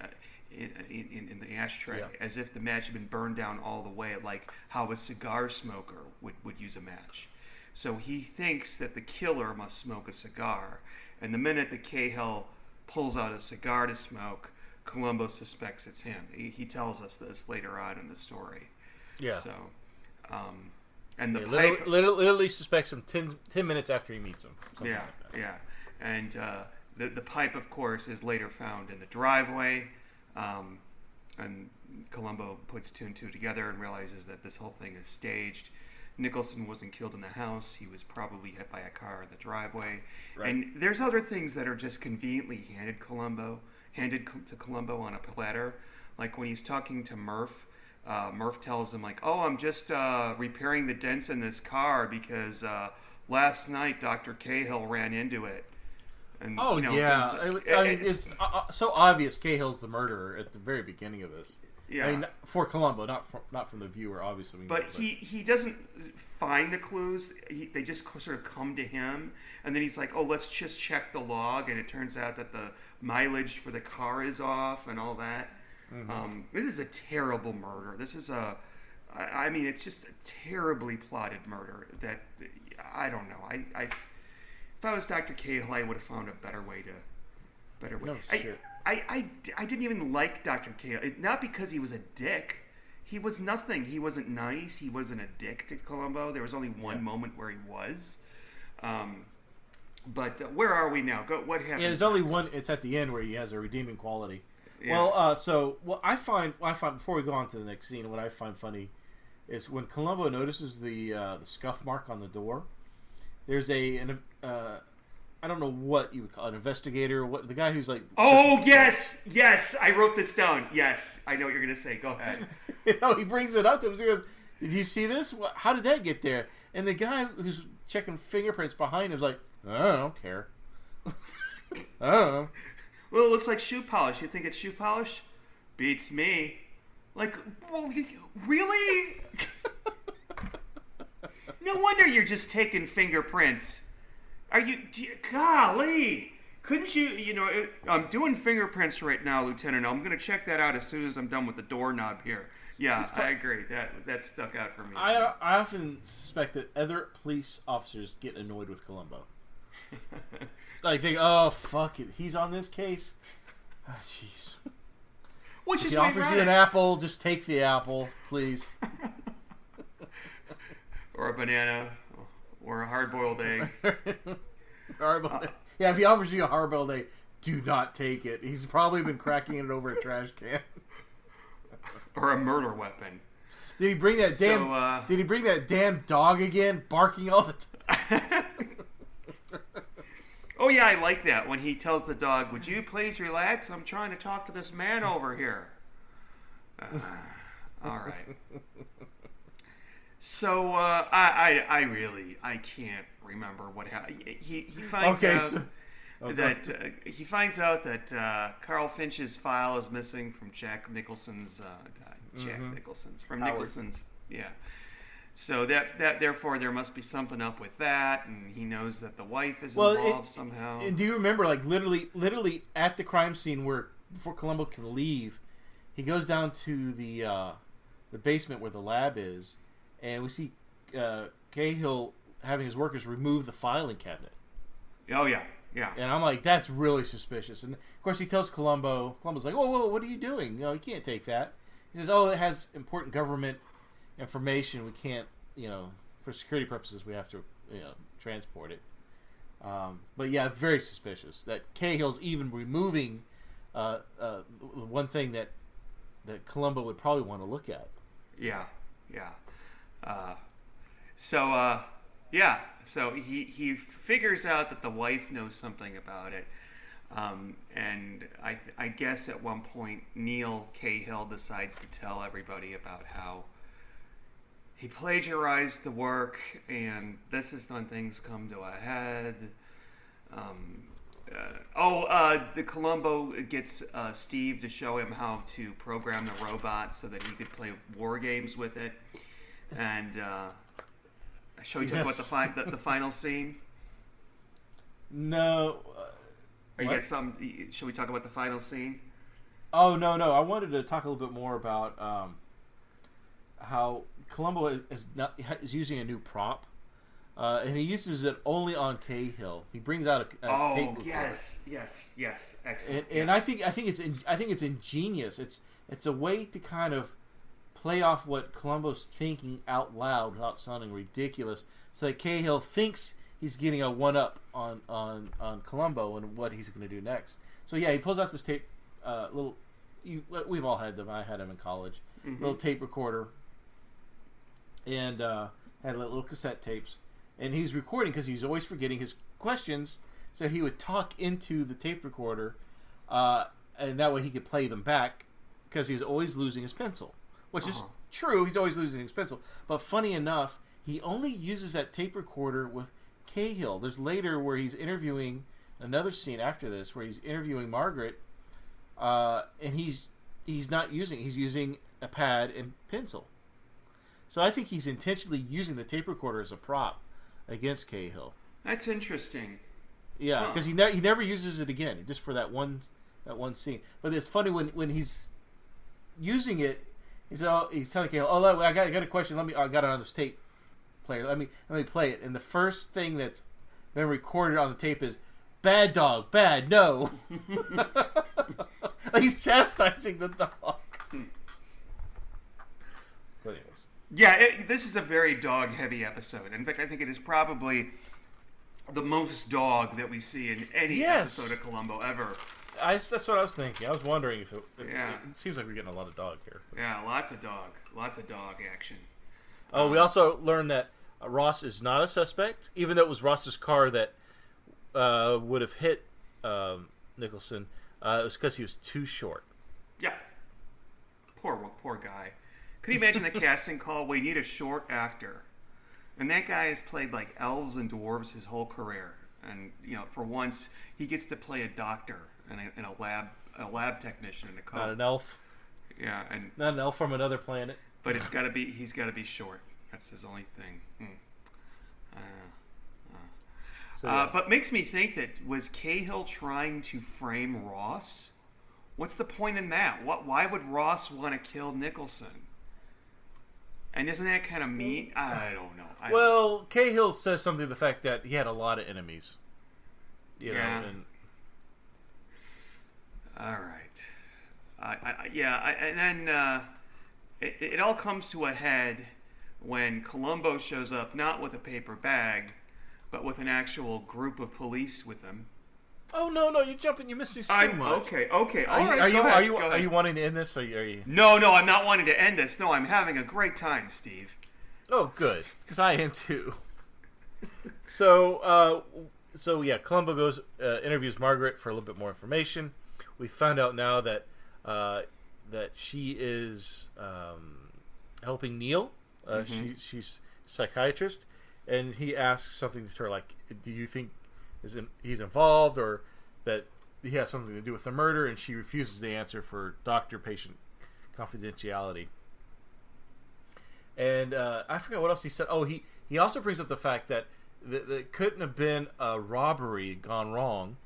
ashtray, as if the match had been burned down all the way, like how a cigar smoker would use a match. So he thinks that the killer must smoke a cigar, and the minute that Cahill pulls out a cigar to smoke, Columbo suspects it's him. He tells us this later on in the story. Yeah. So, and the pipe literally suspects him 10 minutes after he meets him. Yeah, like that. Yeah. And the pipe, of course, is later found in the driveway. And Columbo puts two and two together and realizes that this whole thing is staged. Nicholson wasn't killed in the house. He was probably hit by a car in the driveway. Right. And there's other things that are just conveniently handed to Columbo on a platter. Like when he's talking to Murph, Murph tells him, like, oh, I'm just repairing the dents in this car because last night Dr. Cahill ran into it. And, it's so obvious Cahill's the murderer at the very beginning of this. Yeah, I mean, for Columbo, not from the viewer, obviously. But he doesn't find the clues. They just sort of come to him, and then he's like, "Oh, let's just check the log," and it turns out that the mileage for the car is off and all that. Mm-hmm. This is a terrible murder. This is it's just a terribly plotted murder. That I don't know. If I was Dr. Cahill, I would have found a better way. No, sure. I didn't even like Dr. Cahill. Not because he was a dick. He was nothing. He wasn't nice. He wasn't a dick to Columbo. There was only one moment where he was. But where are we now? What happened? Yeah, there's only one. It's at the end where he has a redeeming quality. Yeah. Well, what I find before we go on to the next scene, what I find funny is when Columbo notices the scuff mark on the door. There's I don't know what you would call it, an investigator, the guy who's like... Oh, yes, I wrote this down. Yes, I know what you're going to say. Go ahead. He brings it up to him. He goes, did you see this? How did that get there? And the guy who's checking fingerprints behind him is like, I don't care. I don't know. Well, it looks like shoe polish. You think it's shoe polish? Beats me. Like, well, really? No wonder you're just taking fingerprints. Are you... Golly! Couldn't you... I'm doing fingerprints right now, Lieutenant. I'm going to check that out as soon as I'm done with the doorknob here. Yeah, I agree. That stuck out for me. I often suspect that other police officers get annoyed with Columbo. Like, they oh, fuck it. He's on this case? Oh, jeez. Which is he offers you an apple, just take the apple, please. Or a banana, or a hard-boiled egg. Yeah, if he offers you a hard-boiled egg, do not take it. He's probably been cracking it over a trash can. Or a murder weapon. Did he bring that Did he bring that damn dog again, barking all the time? Oh yeah, I like that when he tells the dog, "Would you please relax? I'm trying to talk to this man over here." All right. So I can't remember what happened. He finds out that Carl Finch's file is missing from Jack Nicholson's yeah. So that therefore there must be something up with that, and he knows that the wife is involved somehow. Do you remember, like literally at the crime scene where before Columbo can leave, he goes down to the basement where the lab is. And we see Cahill having his workers remove the filing cabinet. Oh, yeah. Yeah. And I'm like, that's really suspicious. And of course, he tells Columbo. Columbo's like, whoa, what are you doing? You can't take that. He says, oh, it has important government information. We can't, for security purposes, we have to, transport it. But yeah, very suspicious that Cahill's even removing one thing that Columbo would probably want to look at. Yeah. So he figures out that the wife knows something about it. And I guess at one point Neil Cahill decides to tell everybody about how he plagiarized the work, and this is when things come to a head. The Columbo gets Steve to show him how to program the robot so that he could play war games with it. And shall we talk about the final scene? No. Or you got some? Shall we talk about the final scene? Oh no! I wanted to talk a little bit more about how Columbo is using a new prop, and he uses it only on Cahill. He brings out a tape recorder. Yes, excellent. And I think it's ingenious. It's a way to kind of play off what Columbo's thinking out loud without sounding ridiculous, so that Cahill thinks he's getting a one-up on Columbo and what he's going to do next. So yeah, he pulls out this tape, we've all had them. I had them in college. Mm-hmm. Little tape recorder, and had little cassette tapes. And he's recording because he's always forgetting his questions, so he would talk into the tape recorder, and that way he could play them back, because he was always losing his pencil. Which is true, he's always losing his pencil. But funny enough, he only uses that tape recorder with Cahill. There's later where he's interviewing, another scene after this, where he's interviewing Margaret, and he's using a pad and pencil. So I think he's intentionally using the tape recorder as a prop against Cahill. That's interesting. Yeah, because he never uses it again, just for that one scene. But it's funny when he's using it, he's telling Cahill, "Oh, I got a question. I got it on this tape player. Let me play it." And the first thing that's been recorded on the tape is, "Bad dog, bad, no." He's chastising the dog. But anyways. Yeah, this is a very dog-heavy episode. In fact, I think it is probably the most dog that we see in any episode of Columbo ever. That's what I was thinking. I was wondering if it seems like we're getting a lot of dog here. Yeah, lots of dog action. Oh, we also learned that Ross is not a suspect, even though it was Ross's car that would have hit Nicholson. It was because he was too short. Yeah. Poor guy. Could you imagine the casting call? We need a short actor. And that guy has played like elves and dwarves his whole career. And, for once, he gets to play a doctor and a lab technician in a coat. Not an elf. Yeah, and not an elf from another planet. But he's got to be short. That's his only thing. But makes me think that, was Cahill trying to frame Ross? What's the point in that? Why would Ross want to kill Nicholson? And isn't that kind of mean? I don't know. Cahill says something to the fact that he had a lot of enemies. You know, and... All right. And then it all comes to a head when Columbo shows up, not with a paper bag, but with an actual group of police with him. Oh no! You're jumping. You're missing so much. Okay. Are you wanting to end this? Or are you? No, I'm not wanting to end this. No, I'm having a great time, Steve. Oh, good, because I am too. So Columbo goes interviews Margaret for a little bit more information. We found out now that she is helping Neil. She's a psychiatrist, and he asks something to her like, "Do you think he's involved, or that he has something to do with the murder?" And she refuses the answer for doctor-patient confidentiality. And I forgot what else he said. Oh, he also brings up the fact that it couldn't have been a robbery gone wrong,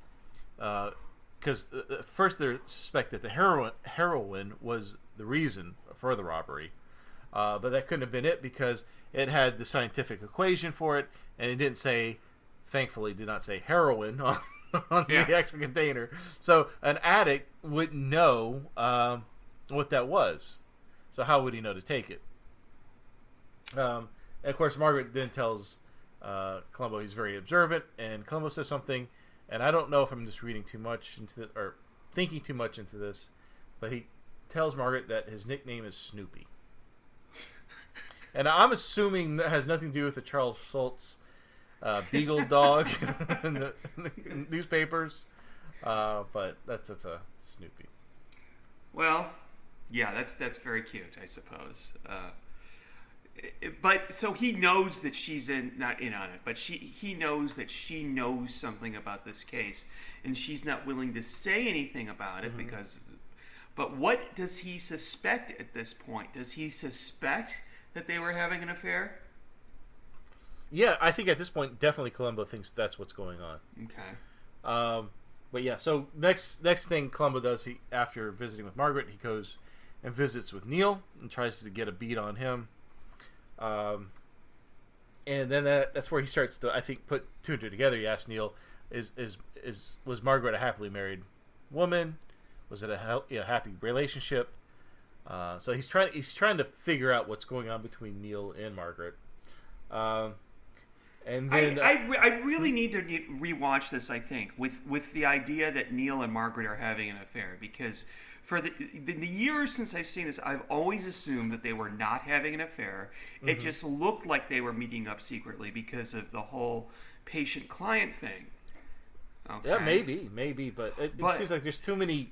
because first they suspect that the heroin was the reason for the robbery, but that couldn't have been it because it had the scientific equation for it, and it didn't say. Thankfully, did not say heroin on the actual container. So an addict wouldn't know what that was. So how would he know to take it? And of course, Margaret then tells Columbo he's very observant, and Columbo says something, and I don't know if I'm just reading too much into it, or thinking too much into this, but he tells Margaret that his nickname is Snoopy. And I'm assuming that has nothing to do with the Charles Schultz Beagle dog in the newspapers, but that's a Snoopy. Well, yeah, that's very cute, I suppose. But so he knows that she's not in on it, but he knows that she knows something about this case, and she's not willing to say anything about it because. But what does he suspect at this point? Does he suspect that they were having an affair? Yeah, I think at this point, definitely Columbo thinks that's what's going on. Okay. But yeah, so next thing Columbo does, after visiting with Margaret, he goes and visits with Neil and tries to get a beat on him. And then that's where he starts to, I think, put two and two together. He asks Neil, was Margaret a happily married woman? Was it a happy relationship? So he's trying to figure out what's going on between Neil and Margaret. And then I really need to rewatch this. I think with the idea that Neil and Margaret are having an affair, because for the years since I've seen this, I've always assumed that they were not having an affair. Mm-hmm. It just looked like they were meeting up secretly because of the whole patient-client thing. Okay. Yeah, maybe, but it seems like there's too many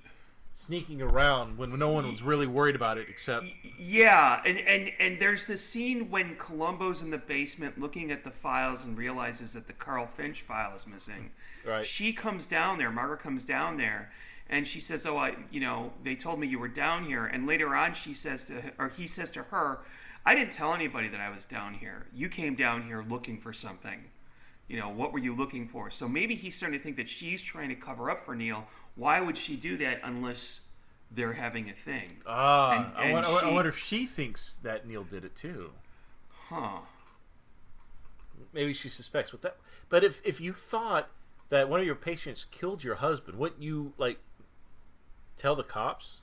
sneaking around when no one was really worried about it except. Yeah, and there's this scene when Columbo's in the basement looking at the files and realizes that the Carl Finch file is missing. Right. She comes down there, Margaret comes down there, and she says, "Oh, they told me you were down here." And later on, he says to her, "I didn't tell anybody that I was down here. You came down here looking for something. What were you looking for?" So maybe he's starting to think that she's trying to cover up for Neil. Why would she do that unless they're having a thing? I wonder if she thinks that Neil did it too. Huh. Maybe she suspects what that. But if you thought that one of your patients killed your husband, wouldn't you tell the cops?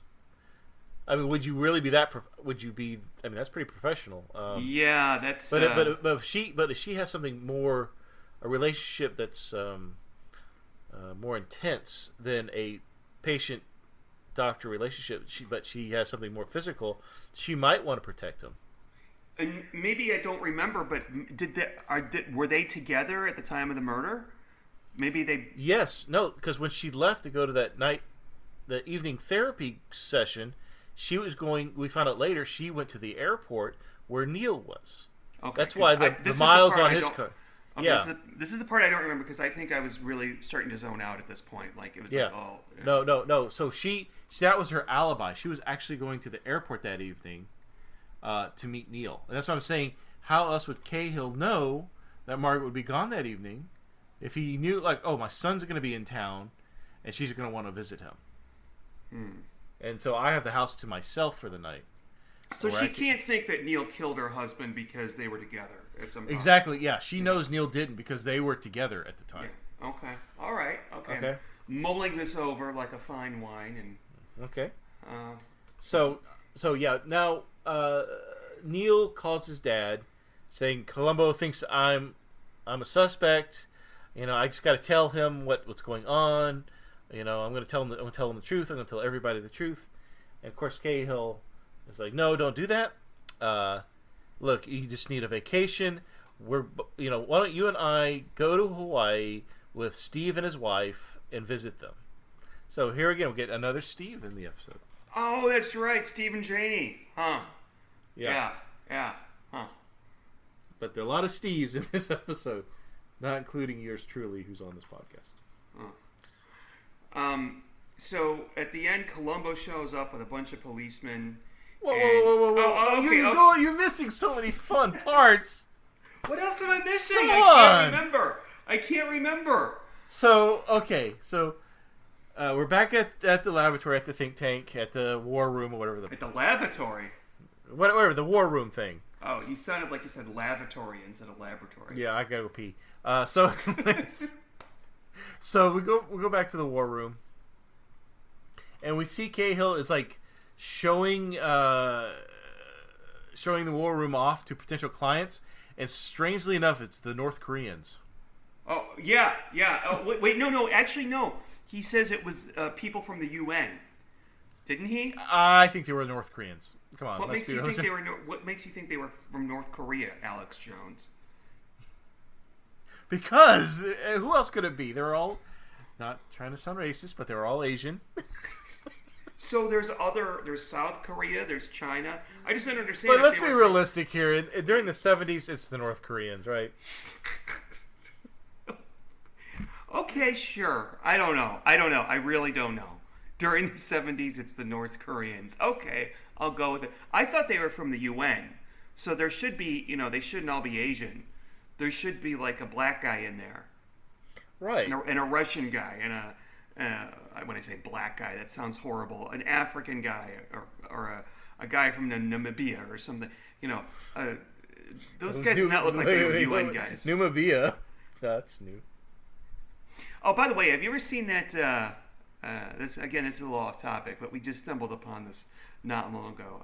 I mean, would you really be that? Would you be? I mean, that's pretty professional. Yeah, that's. But if she has something more, a relationship that's more intense than a patient-doctor relationship, but she has something more physical, she might want to protect him. And maybe I don't remember, but were they together at the time of the murder? Maybe they. Yes, no, because when she left to go to the evening therapy session, she was going. We found out later she went to the airport where Neil was. Okay, that's why the miles on his car. Okay, yeah, this is the part I don't remember because I think I was really starting to zone out at this point. Like it was No. So that was her alibi. She was actually going to the airport that evening to meet Neil, and that's what I'm saying. How else would Cahill know that Margaret would be gone that evening if he knew, my son's going to be in town, and she's going to want to visit him? And so I have the house to myself for the night. So she can't think that Neil killed her husband because they were together at some point. Exactly, yeah. She knows Neil didn't because they were together at the time. Yeah. Okay. All right. Okay. Mulling this over like a fine wine. And okay. So yeah, now Neil calls his dad saying Columbo thinks I'm a suspect. I just got to tell him what's going on. I'm going to tell him the truth. I'm going to tell everybody the truth. And of course Cahill is like, no, don't do that. Look, you just need a vacation. Why don't you and I go to Hawaii with Steve and his wife and visit them? So here again, we'll get another Steve in the episode. Oh, that's right, Steve and Janie. Huh. Yeah. Huh. But there are a lot of Steves in this episode, not including yours truly, who's on this podcast. So at the end, Columbo shows up with a bunch of policemen. Whoa. Oh, okay. You're missing so many fun parts. What else am I missing? Come on. I can't remember. So, okay. So, we're back at the laboratory, at the think tank, at the war room, or whatever. At the lavatory? Whatever, the war room thing. Oh, you sounded like you said lavatory instead of laboratory. Yeah, I gotta go pee. So we go back to the war room, and we see Cahill is like showing the war room off to potential clients, and strangely enough, it's the North Koreans. Oh yeah. Oh, wait, no. Actually, no. He says it was people from the UN. Didn't he? I think they were North Koreans. Come on. What makes you think they were from North Korea, Alex Jones? Because who else could it be? They were all, not trying to sound racist, but they were all Asian. So there's South Korea, there's China. I just don't understand. But let's be realistic here. During the 70s, it's the North Koreans, right? Okay, sure. I don't know. I really don't know. During the 70s, it's the North Koreans. Okay, I'll go with it. I thought they were from the UN. So there should be, they shouldn't all be Asian. There should be like a black guy in there. Right. And a Russian guy. And when I say black guy, that sounds horrible. An African guy or a guy from Namibia or something. Those guys do not look like they were UN guys. Namibia. That's new. Oh, by the way, have you ever seen that... this is a little off topic, but we just stumbled upon this not long ago.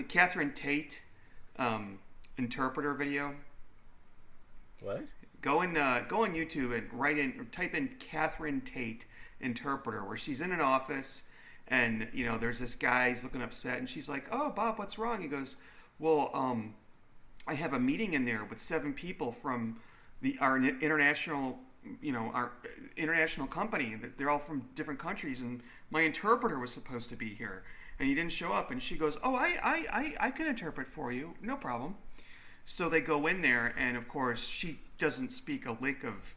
Catherine Tate interpreter video. What? Go on YouTube and type in Catherine Tate interpreter, where she's in an office and there's this guy, he's looking upset, and she's like, "Oh, Bob, what's wrong?" He goes, "Well, I have a meeting in there with 7 people from our international." Our international company. They're all from different countries, and my interpreter was supposed to be here, and he didn't show up. And she goes, "Oh, I can interpret for you, no problem." So they go in there, and of course, she doesn't speak a lick of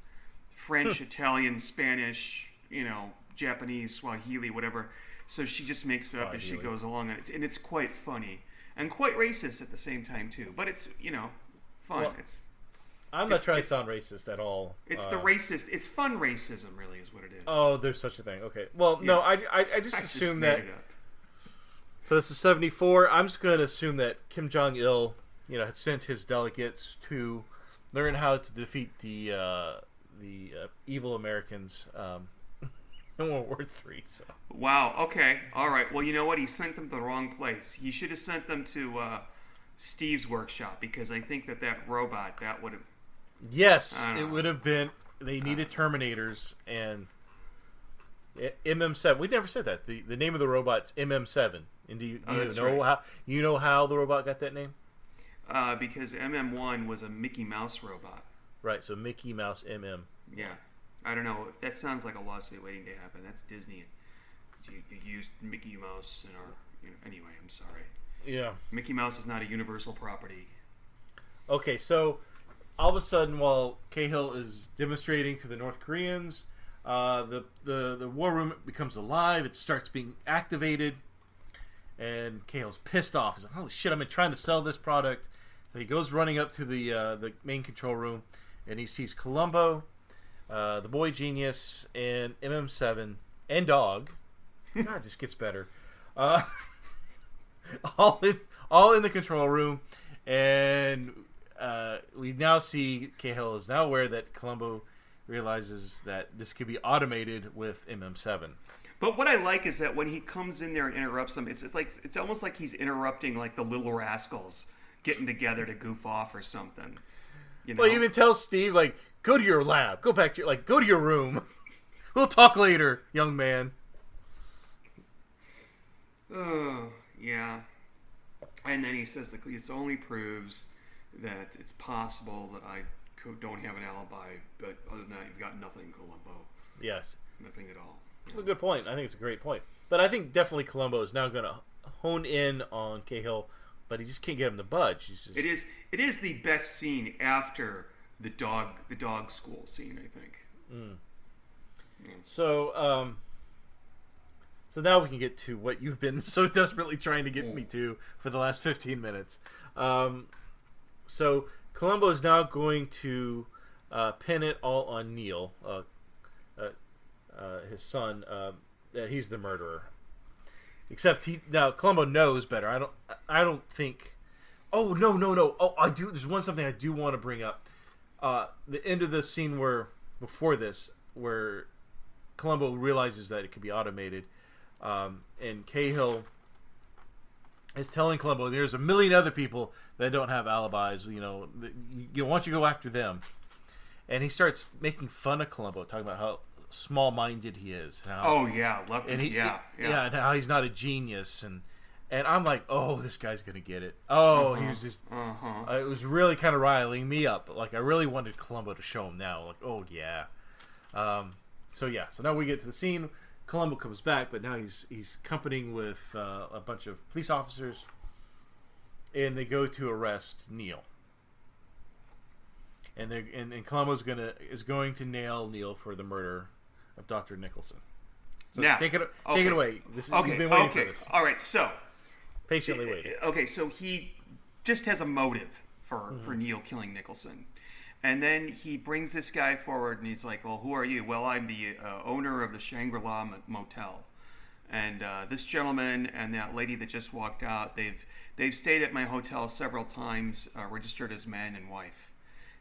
French, Italian, Spanish, Japanese, Swahili, whatever. So she just makes it up as she goes along, and it's quite funny and quite racist at the same time too. But it's fun. Well, I'm not trying to sound racist at all. It's the racist. It's fun racism, really, is what it is. Oh, there's such a thing. Okay. Well, yeah. No, I just assume that. So this is 1974. I'm just going to assume that Kim Jong-il, had sent his delegates to learn how to defeat the evil Americans in World War III. So. Wow. Okay. All right. Well, you know what? He sent them to the wrong place. He should have sent them to Steve's workshop, because I think that robot that would have. Yes, it would have been. They needed Terminators and MM7. We never said that. The name of the robot's MM7. And do you know how the robot got that name? Because MM1 was a Mickey Mouse robot. Right. So Mickey Mouse MM. Yeah. I don't know if that sounds like a lawsuit waiting to happen. That's Disney. You used Mickey Mouse in our. Anyway, I'm sorry. Yeah. Mickey Mouse is not a universal property. Okay, so all of a sudden, while Cahill is demonstrating to the North Koreans, the war room becomes alive. It starts being activated, and Cahill's pissed off. He's like, "Holy shit! I've been trying to sell this product." So he goes running up to the main control room, and he sees Columbo, the Boy Genius, and MM7 and Dog. God, it just gets better. All in the control room, and we now see Cahill is now aware that Columbo realizes that this could be automated with MM7. But what I like is that when he comes in there and interrupts them, it's almost like he's interrupting like the Little Rascals getting together to goof off or something. Well, you even tell Steve, like, go to your lab, go back to go to your room. We'll talk later, young man. Oh, yeah. And then he says that this only proves that it's possible that I don't have an alibi, but other than that, you've got nothing, Columbo. Yes. Nothing at all. That's a good point. I think it's a great point. But I think definitely Columbo is now going to hone in on Cahill, but he just can't get him to budge. It is the best scene after the dog school scene, I think. Mm. Yeah. So now we can get to what you've been so desperately trying to get me to for the last 15 minutes. So Columbo is now going to pin it all on Neil, his son, that he's the murderer. Except now Columbo knows better. I don't think. Oh no. Oh, I do. There's something I do want to bring up. The end of the scene before this, where Columbo realizes that it could be automated, and Cahill is telling Columbo there's a million other people that don't have alibis. You know, why don't you go after them? And he starts making fun of Columbo, talking about how small-minded he is. Love him. And how he's not a genius, and I'm like, oh, this guy's gonna get it. Oh, he was just. It was really kind of riling me up. Like I really wanted Columbo to show him now. Like, oh yeah. So now we get to the scene. Columbo comes back, but now he's accompanying with a bunch of police officers, and they go to arrest Neil. And Columbo's is going to nail Neil for the murder of Dr. Nicholson. So now, take it away. You've been waiting for this. All right, so patiently waiting. Okay, so he just has a motive for Neil killing Nicholson. And then he brings this guy forward, and he's like, well, who are you? Well, I'm the owner of the Shangri-La Motel. And this gentleman and that lady that just walked out, they've stayed at my hotel several times, registered as man and wife.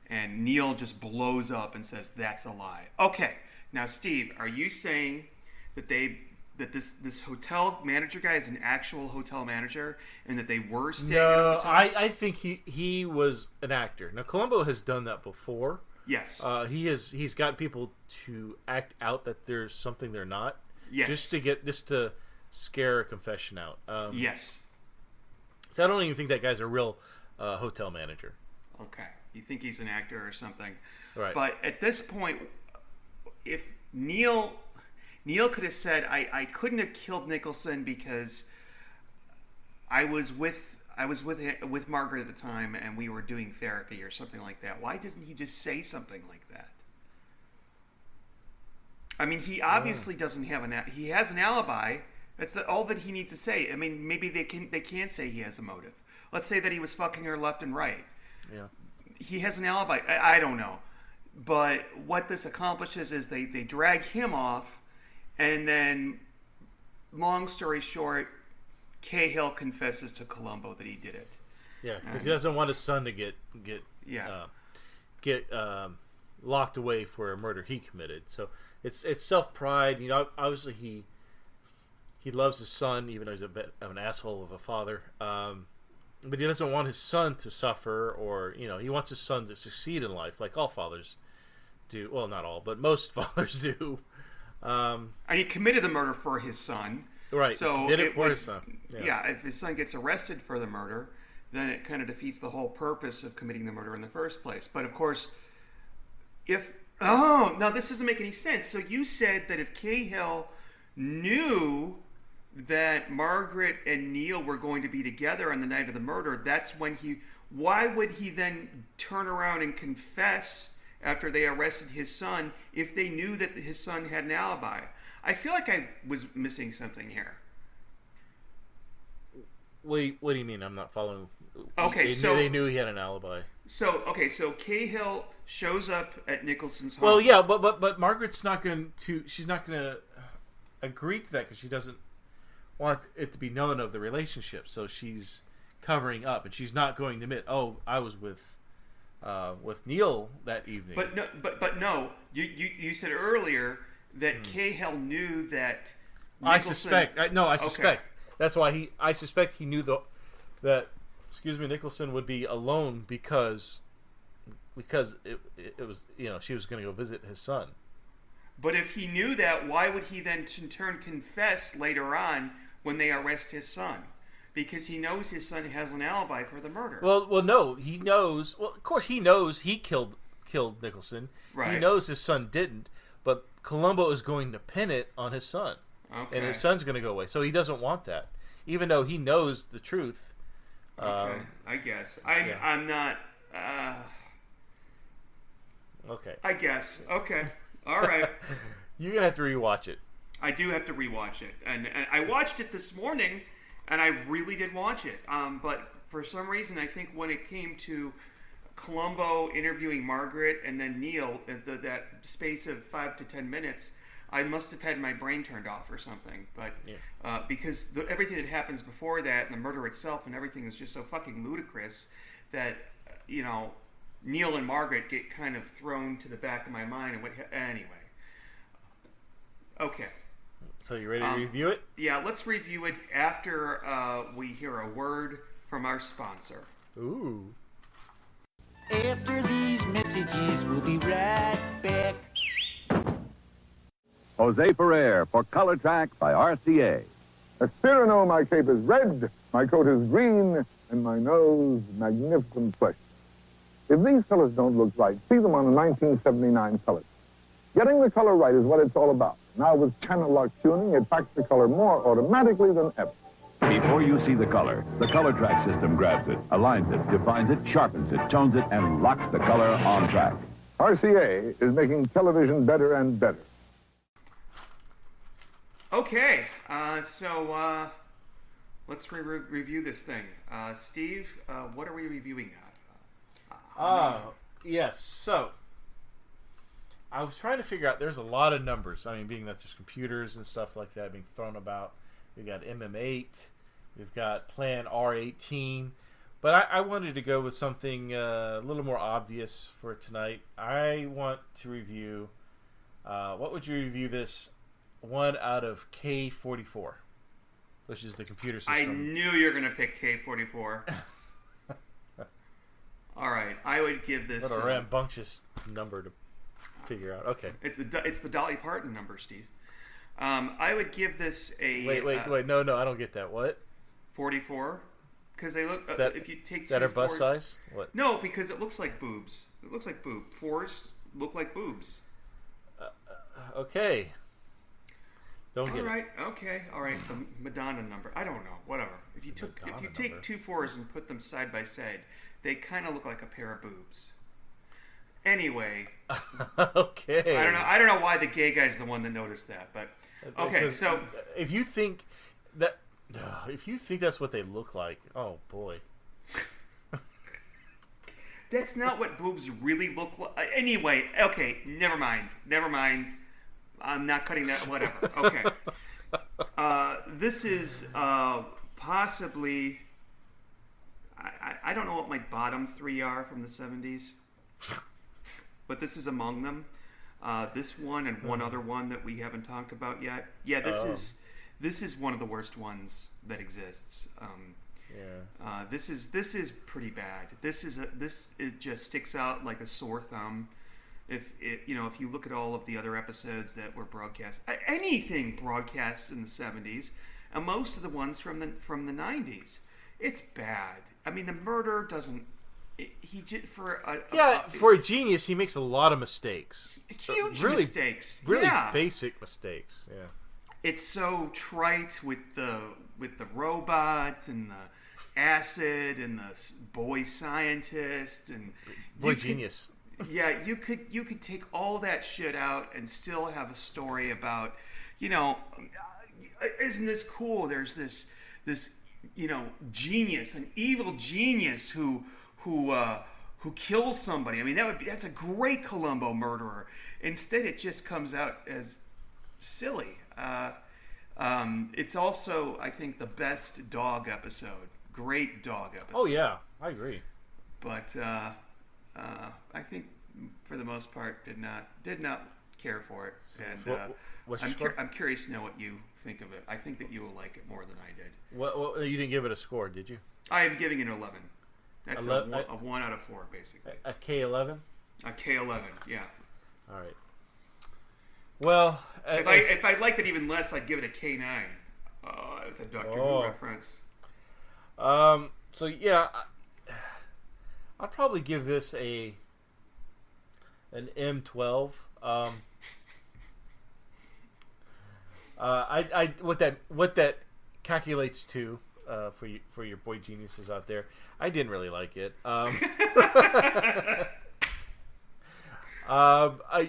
And Neil just blows up and says, that's a lie. Okay, now, Steve, are you saying that this hotel manager guy is an actual hotel manager and that they were staying at a hotel? I think he was an actor. Now, Columbo has done that before. Yes. He's got people to act out that there's something they're not. Yes. Just to scare a confession out. Yes. So I don't even think that guy's a real hotel manager. Okay. You think he's an actor or something. Right. But at this point, if Neil could have said, I couldn't have killed Nicholson because I was with Margaret at the time and we were doing therapy or something like that. Why doesn't he just say something like that? I mean, he obviously doesn't have he has an alibi. That's all that he needs to say. I mean, maybe they can say he has a motive. Let's say that he was fucking her left and right. Yeah. He has an alibi. I don't know. But what this accomplishes is they drag him off, and then, long story short, Cahill confesses to Columbo that he did it. Yeah, because he doesn't want his son to get locked away for a murder he committed. So it's self-pride. You know, obviously he loves his son, even though he's a bit of an asshole of a father. But he doesn't want his son to suffer, or he wants his son to succeed in life, like all fathers do. Well, not all, but most fathers do. And he committed the murder for his son. Right. So he did it for his son. Yeah. If his son gets arrested for the murder, then it kind of defeats the whole purpose of committing the murder in the first place. But of course, now this doesn't make any sense. So you said that if Cahill knew that Margaret and Neil were going to be together on the night of the murder, that's when why would he then turn around and confess after they arrested his son if they knew that his son had an alibi? I feel like I was missing something here. What do you mean? I'm not following. Okay, they knew he had an alibi. So Cahill shows up at Nicholson's home. Well, yeah, but Margaret's not going to. She's not going to agree to that because she doesn't want it to be known of the relationship. So she's covering up, and she's not going to admit, "Oh, I was with Neil that evening." But no. You said earlier that Cahill knew that Nicholson... I suspect. That's why I suspect he knew that Nicholson would be alone because it was, she was going to go visit his son. But if he knew that, why would he then in turn confess later on when they arrest his son? Because he knows his son has an alibi for the murder. Well, no, he knows. Well, of course, he knows he killed Nicholson. Right. He knows his son didn't, but Columbo is going to pin it on his son. Okay. And his son's going to go away. So he doesn't want that. Even though he knows the truth. Okay, I guess. I'm not... Okay. I guess. Okay. All right. You're going to have to rewatch it. I do have to rewatch it. And I watched it this morning, and I really did watch it. But for some reason, I think when it came to Columbo interviewing Margaret and then Neil, that space of 5 to 10 minutes... I must have had my brain turned off or something, but because everything that happens before that and the murder itself and everything is just so fucking ludicrous that Neil and Margaret get kind of thrown to the back of my mind. And anyway, Okay. So you ready to review it? Yeah, let's review it after we hear a word from our sponsor. Ooh. After these messages, we'll be right back. Jose Ferrer for Color Track by RCA. Cyrano, my cape is red, my coat is green, and my nose magnificent fresh. If these colors don't look right, see them on a 1979 color. Getting the color right is what it's all about. Now with channel lock tuning, it packs the color more automatically than ever. Before you see the color track system grabs it, aligns it, defines it, sharpens it, tones it, and locks the color on track. RCA is making television better and better. Okay, so let's review this thing. Steve, what are we reviewing at? Yes, so I was trying to figure out, there's a lot of numbers. I mean, being that there's computers and stuff like that being thrown about. We've got MM8, we've got Plan R18, but I wanted to go with something a little more obvious for tonight. I want to review, what would you review this? One out of K44, which is the computer system. I knew you were going to pick K44. All right, I would give this... What a rambunctious number to figure out. Okay. It's the Dolly Parton number, Steve. I would give this a... Wait. No, I don't get that. What? 44? Because they look... if you take... Is that our bust size? What? No, because it looks like boobs. It looks like boob. Fours look like boobs. Okay. Don't get it. Okay, all right. The Madonna number. I don't know. Whatever. If you take two fours and put them side by side, they kind of look like a pair of boobs. Anyway. Okay. I don't know why the gay guy's the one that noticed that, but okay. Because so if you think that's what they look like, oh boy. That's not what boobs really look like. Anyway, okay. Never mind. I'm not cutting that. Whatever. Okay. This is possibly. I don't know what my bottom three are from the 70s, but this is among them. This one and one other one that we haven't talked about yet. Yeah, this is one of the worst ones that exists. This is pretty bad. It just sticks out like a sore thumb. If you look at all of the other episodes that were broadcast, anything broadcast in the 70s, and most of the ones from the 90s, it's bad. I mean, the murder doesn't. For a genius, he makes a lot of mistakes. Huge mistakes. Really basic mistakes. Yeah. It's so trite with the robot and the acid and the boy scientist and boy genius. Yeah, you could take all that shit out and still have a story about, isn't this cool? There's this genius, an evil genius who kills somebody. I mean, that's a great Columbo murderer. Instead, it just comes out as silly. It's also, I think, the best dog episode. Great dog episode. Oh yeah, I agree. But I think, for the most part, did not care for it. And I'm curious to know what you think of it. I think that you will like it more than I did. Well, you didn't give it a score, did you? I am giving it an 11. That's a 1 out of 4, basically. A K11? A K11, yeah. All right. Well, if I liked it even less, I'd give it a K9. It's a Doctor Who reference. So yeah, I'd probably give this an M12. What that calculates to for your boy geniuses out there, I didn't really like it.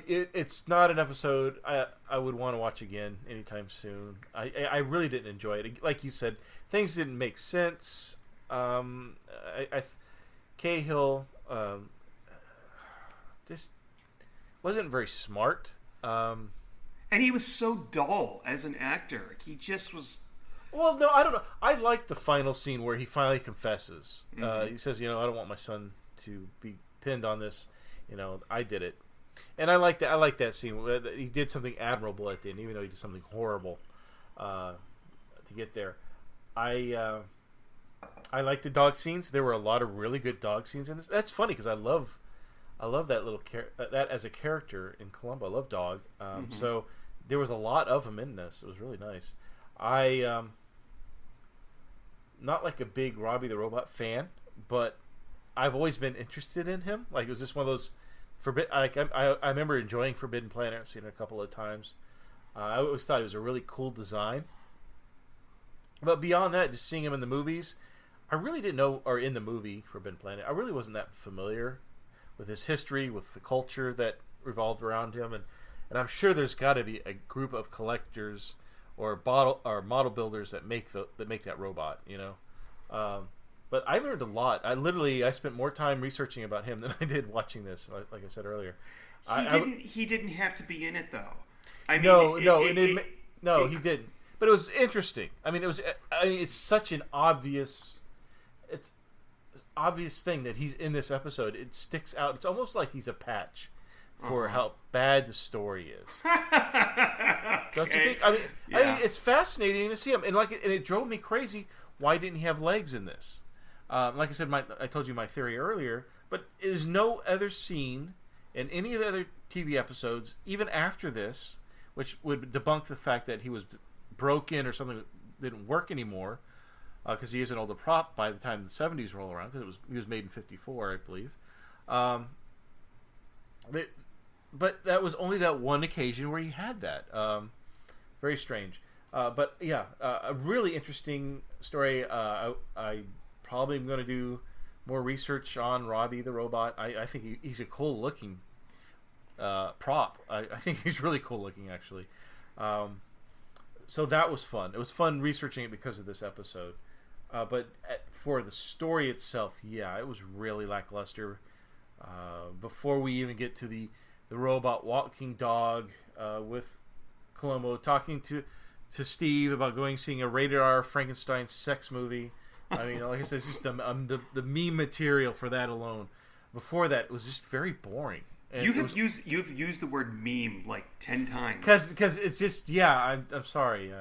It's not an episode I would want to watch again anytime soon. I really didn't enjoy it. Like you said, things didn't make sense. Cahill just wasn't very smart. And he was so dull as an actor. He just was... Well, no, I don't know. I like the final scene where he finally confesses. Mm-hmm. He says, I don't want my son to be pinned on this. I did it. And I like that. I like that scene. He did something admirable at the end, even though he did something horrible to get there. I like the dog scenes. There were a lot of really good dog scenes in this. That's funny because I love that little that as a character in Columbo. I love Dog. So there was a lot of him in this. It was really nice. I not like a big Robbie the Robot fan, but I've always been interested in him. Like, it was just one of those I remember enjoying Forbidden Planet. I've seen it a couple of times. I always thought it was a really cool design. But beyond that, just seeing him in the movies, I really didn't know, or in the movie Forbidden Planet, I really wasn't that familiar with his history, with the culture that revolved around him, and I'm sure there's got to be a group of collectors or model builders that make that robot, you know. But I learned a lot. I spent more time researching about him than I did watching this. Like I said earlier, He didn't have to be in it though. I mean, no, he didn't. But it was interesting. I mean, it's such an obvious thing that he's in this episode. It sticks out. It's almost like he's a patch for how bad the story is. Okay. Don't you think? I mean, it's fascinating to see him, and it drove me crazy. Why didn't he have legs in this? Like I said, I told you my theory earlier, but there's no other scene in any of the other TV episodes, even after this, which would debunk the fact that he was broken or something that didn't work anymore, because he is an older prop by the time the 70s roll around, because he was made in 54, I believe. But that was only that one occasion where he had that. Very strange. But yeah, a really interesting story. I probably am going to do more research on Robbie the Robot. I think he's a cool looking prop. I think he's really cool looking, actually. So that was fun. It was fun researching it because of this episode. But for the story itself, yeah, it was really lackluster. Before we even get to the robot walking dog with Columbo talking to Steve about seeing a rated R Frankenstein sex movie. I mean, like I said, it's just the meme material for that alone. Before that, it was just very boring. And you've used the word meme like 10 times. Because it's just, yeah, I'm sorry.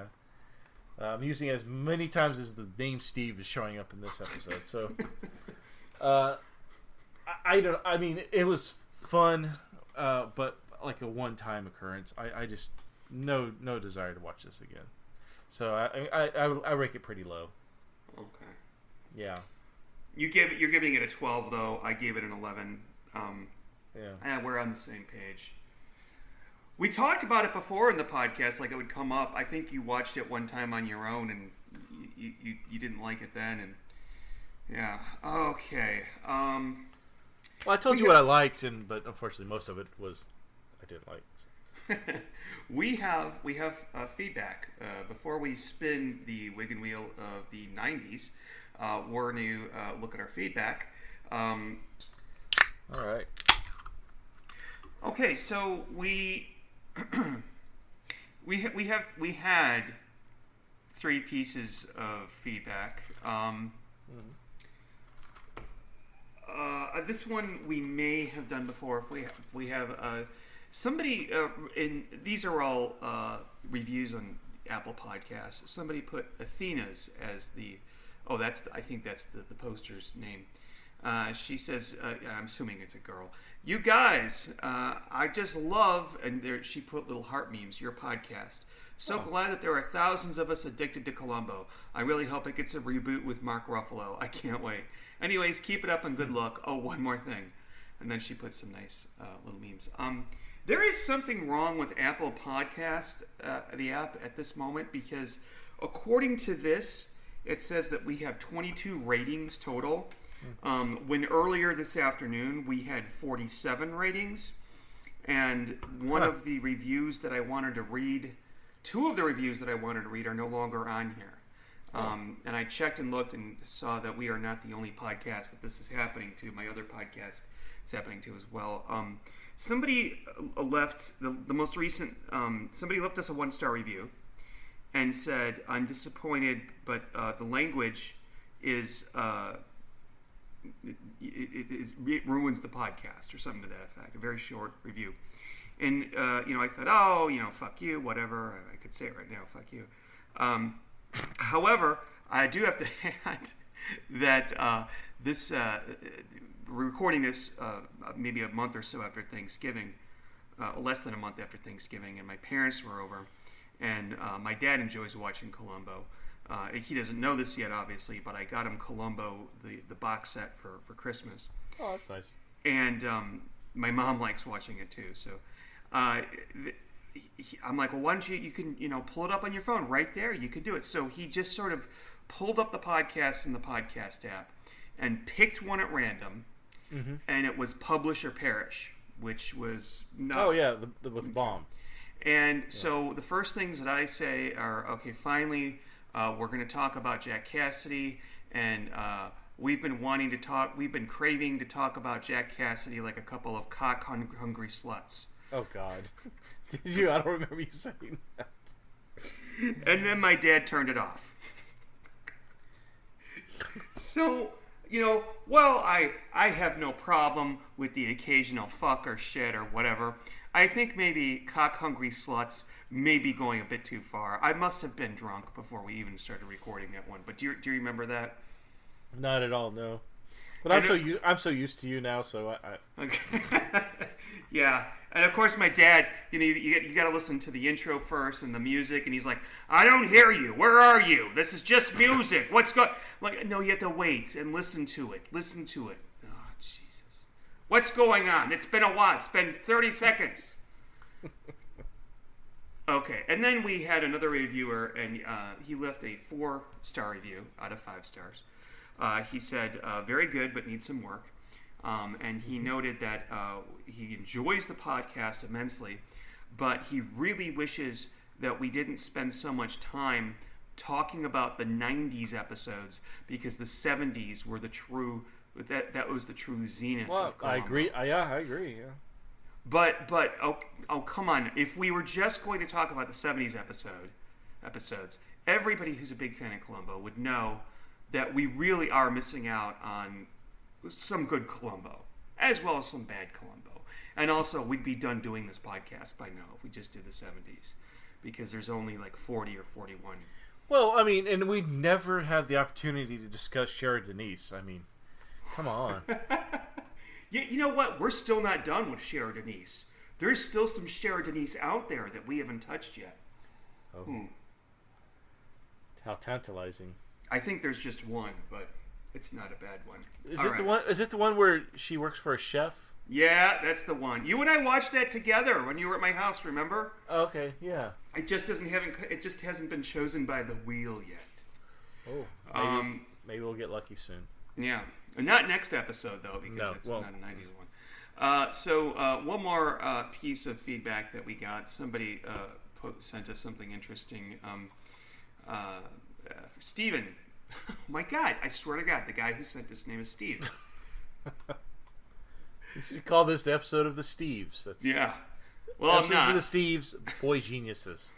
I'm using it as many times as the name Steve is showing up in this episode. So, I mean, it was fun, but like a one-time occurrence. I just no desire to watch this again. So I rate it pretty low. Okay. Yeah. You're giving it a 12 though. I gave it an 11. Yeah. We're on the same page. We talked about it before in the podcast, like it would come up. I think you watched it one time on your own, and you didn't like it then, and yeah. Okay. Well, I told you what I liked, but unfortunately, most of it was I didn't like. We have feedback. Before we spin the Wigan wheel of the 90s, we're going to look at our feedback. All right. Okay, so we had 3 pieces of feedback. This one we may have done before. If we have somebody these are all reviews on Apple Podcasts. Somebody put Athena's as I think that's the poster's name. She says, I'm assuming it's a girl. You guys, I just love, and there she put little heart memes, your podcast. So glad that there are thousands of us addicted to Columbo. I really hope it gets a reboot with Mark Ruffalo. I can't wait. Anyways, keep it up and good luck. Oh, one more thing. And then she put some nice little memes. There is something wrong with Apple Podcast, the app, at this moment, because according to this, it says that we have 22 ratings total. When earlier this afternoon we had 47 ratings, and one of the reviews that I wanted to read, 2 of the reviews that I wanted to read are no longer on here. And I checked and looked and saw that we are not the only podcast that this is happening to. My other podcast is happening to as well. Somebody left the most recent. Somebody left us a 1-star review and said, "I'm disappointed, but the language is it ruins the podcast or something to that effect. A very short review. And, I thought, oh, fuck you, whatever. I could say it right now, fuck you. However, I do have to add that we're recording this maybe a month or so after Thanksgiving, less than a month after Thanksgiving, and my parents were over, and my dad enjoys watching Columbo. He doesn't know this yet, obviously, but I got him Columbo, the box set for Christmas. Oh, that's nice. And my mom likes watching it too, so I'm like, well, why don't you can pull it up on your phone right there. You could do it. So he just sort of pulled up the podcast in the podcast app and picked one at random, and it was Publish or Perish, which was not... Oh, yeah, the bomb. And so the first things that I say are, okay, finally, we're going to talk about Jack Cassidy, and we've been craving to talk about Jack Cassidy like a couple of cock-hungry sluts. Oh, God. Did you? I don't remember you saying that. And then my dad turned it off. So, I have no problem with the occasional fuck or shit or whatever. I think maybe cock-hungry sluts may be going a bit too far. I must have been drunk before we even started recording that one. But do you remember that? Not at all, no. But I'm so used to you now, so I... Okay. Yeah, and of course my dad, you got to listen to the intro first and the music, and he's like, I don't hear you. Where are you? This is just music. What's going? Like, no, you have to wait and listen to it. Listen to it. Oh, Jesus. What's going on? It's been a while. It's been 30 seconds. Okay, and then we had another reviewer, and he left a 4-star review out of 5 stars. He said, very good, but needs some work. And he noted that he enjoys the podcast immensely, but he really wishes that we didn't spend so much time talking about the 90s episodes, because the 70s were the true, that was the true zenith of Columbo. I agree. I agree, yeah. But come on. If we were just going to talk about the 70s episodes, everybody who's a big fan of Columbo would know that we really are missing out on some good Columbo, as well as some bad Columbo. And also, we'd be done doing this podcast by now if we just did the 70s, because there's only like 40 or 41. Well, I mean, and we'd never have the opportunity to discuss Shara Denise. I mean, come on. You know what? We're still not done with Shara Denise. There's still some Shara Denise out there that we haven't touched yet. Oh. How tantalizing. I think there's just one, but it's not a bad one. Is it the one where she works for a chef? Yeah, that's the one. You and I watched that together when you were at my house, remember? Okay, yeah. It just hasn't been chosen by the wheel yet. Oh. Maybe we'll get lucky soon. Yeah. Not next episode, though, because it's not a 90s one. So one more piece of feedback that we got. Somebody sent us something interesting. Steven. Oh, my God. I swear to God, the guy who sent this name is Steve. You should call this the episode of the Steves. Yeah. Well, I'm not. Episodes of the Steves, boy geniuses.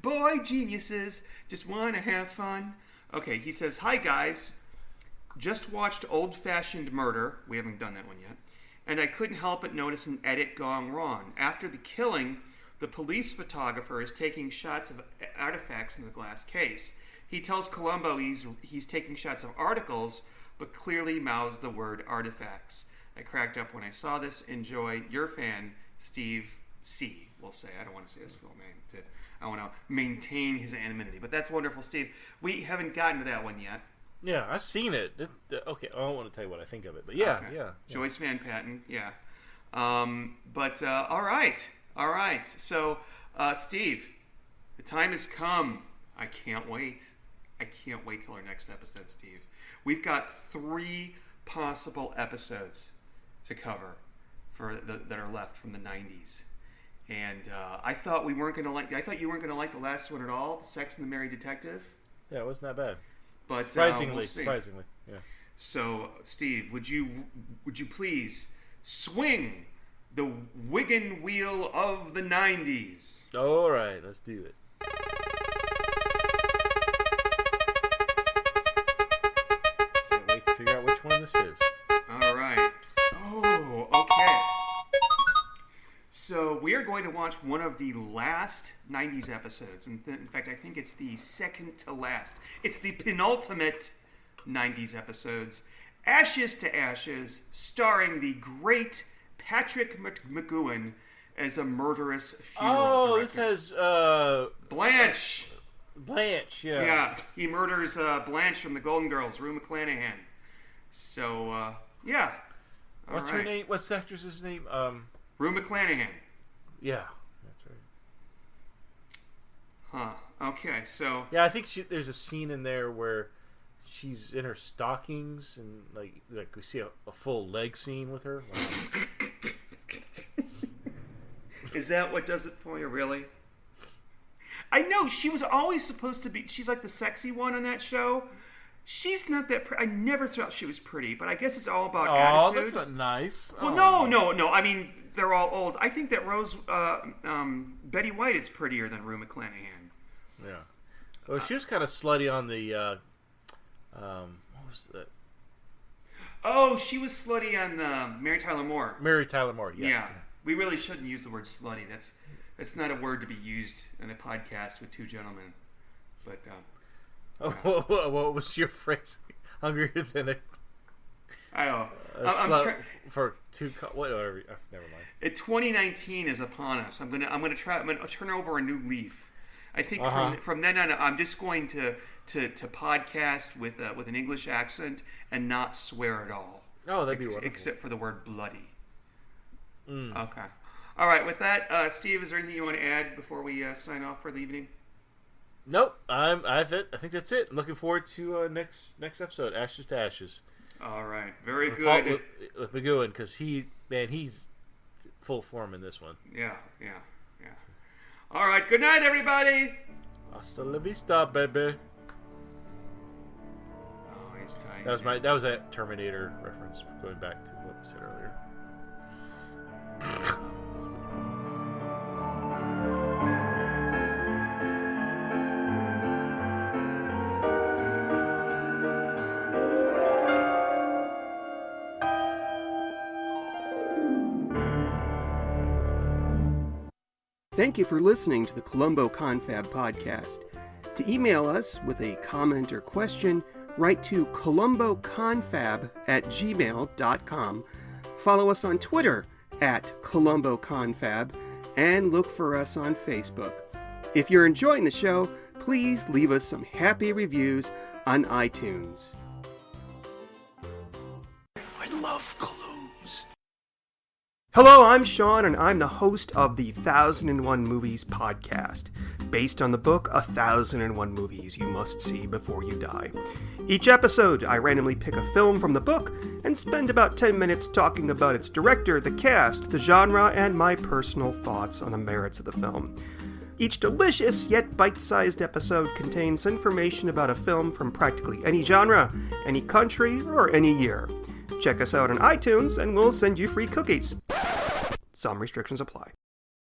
Boy geniuses, just want to have fun. Okay, he says, hi guys, just watched Old Fashioned Murder, we haven't done that one yet, and I couldn't help but notice an edit gone wrong. After the killing, the police photographer is taking shots of artifacts in the glass case. He tells Columbo he's taking shots of articles, but clearly mouths the word artifacts. I cracked up when I saw this. Enjoy, your fan, Steve C. We'll say. I don't want to say his full name. I want to maintain his anonymity. But that's wonderful, Steve. We haven't gotten to that one yet. Yeah, I've seen it. Okay, I don't want to tell you what I think of it, but yeah, okay. yeah. Joyce Van Patten, yeah. All right. So, Steve, the time has come. I can't wait. I can't wait till our next episode, Steve. We've got 3 possible episodes to cover that are left from the 90s. And I thought you weren't going to like the last one at all, Sex and the Merry Detective. Yeah, it wasn't that bad. But surprisingly, yeah. So, Steve, would you please swing the Wigan wheel of the 90s? All right, let's do it. this is. All right. Oh, okay. So we are going to watch one of the last 90s episodes. In fact, I think it's the second to last. It's the penultimate 90s episodes. Ashes to Ashes, starring the great Patrick McGowan as a murderous funeral director. This has Blanche. Blanche, yeah. Yeah, he murders Blanche from the Golden Girls, Rue McClanahan. So, yeah. What's her name? What's the actress's name? Rue McClanahan. Yeah, that's right. Huh. Okay, so... Yeah, I think there's a scene in there where she's in her stockings and, like we see a full leg scene with her. Is that what does it for you, really? I know, she was always supposed to be... She's like the sexy one on that show. She's not that pretty. I never thought she was pretty, but I guess it's all about attitude. Oh, that's not nice. Well, no. I mean, they're all old. I think that Betty White is prettier than Rue McClanahan. Yeah. Well, she was kind of slutty on the... what was that? Oh, she was slutty on Mary Tyler Moore. Mary Tyler Moore, yeah. Yeah. We really shouldn't use the word slutty. That's not a word to be used in a podcast with two gentlemen. But... what was your phrase? Hungrier than a... I know. For two... Whatever. Never mind. 2019 is upon us. I'm gonna turn over a new leaf. I think from then on, I'm just going to podcast with an English accent and not swear at all. Oh, that'd be wonderful. Except for the word bloody. Okay. All right. With that, Steve, is there anything you want to add before we sign off for the evening? Nope. I think that's it. I'm looking forward to next episode, Ashes to Ashes. All right. Very good. With McGowan, because he's full form in this one. Yeah. All right. Good night, everybody. Hasta la vista, baby. Oh, he's tight. That was a Terminator reference, going back to what we said earlier. Thank you for listening to the Columbo Confab podcast. To email us with a comment or question, write to columboconfab@gmail.com. Follow us on Twitter @columboconfab, and look for us on Facebook. If you're enjoying the show, please leave us some happy reviews on iTunes. I love clues. Hello, I'm Sean, and I'm the host of the 1001 Movies podcast, based on the book 1001 Movies You Must See Before You Die. Each episode, I randomly pick a film from the book and spend about 10 minutes talking about its director, the cast, the genre, and my personal thoughts on the merits of the film. Each delicious yet bite-sized episode contains information about a film from practically any genre, any country, or any year. Check us out on iTunes and we'll send you free cookies. Some restrictions apply.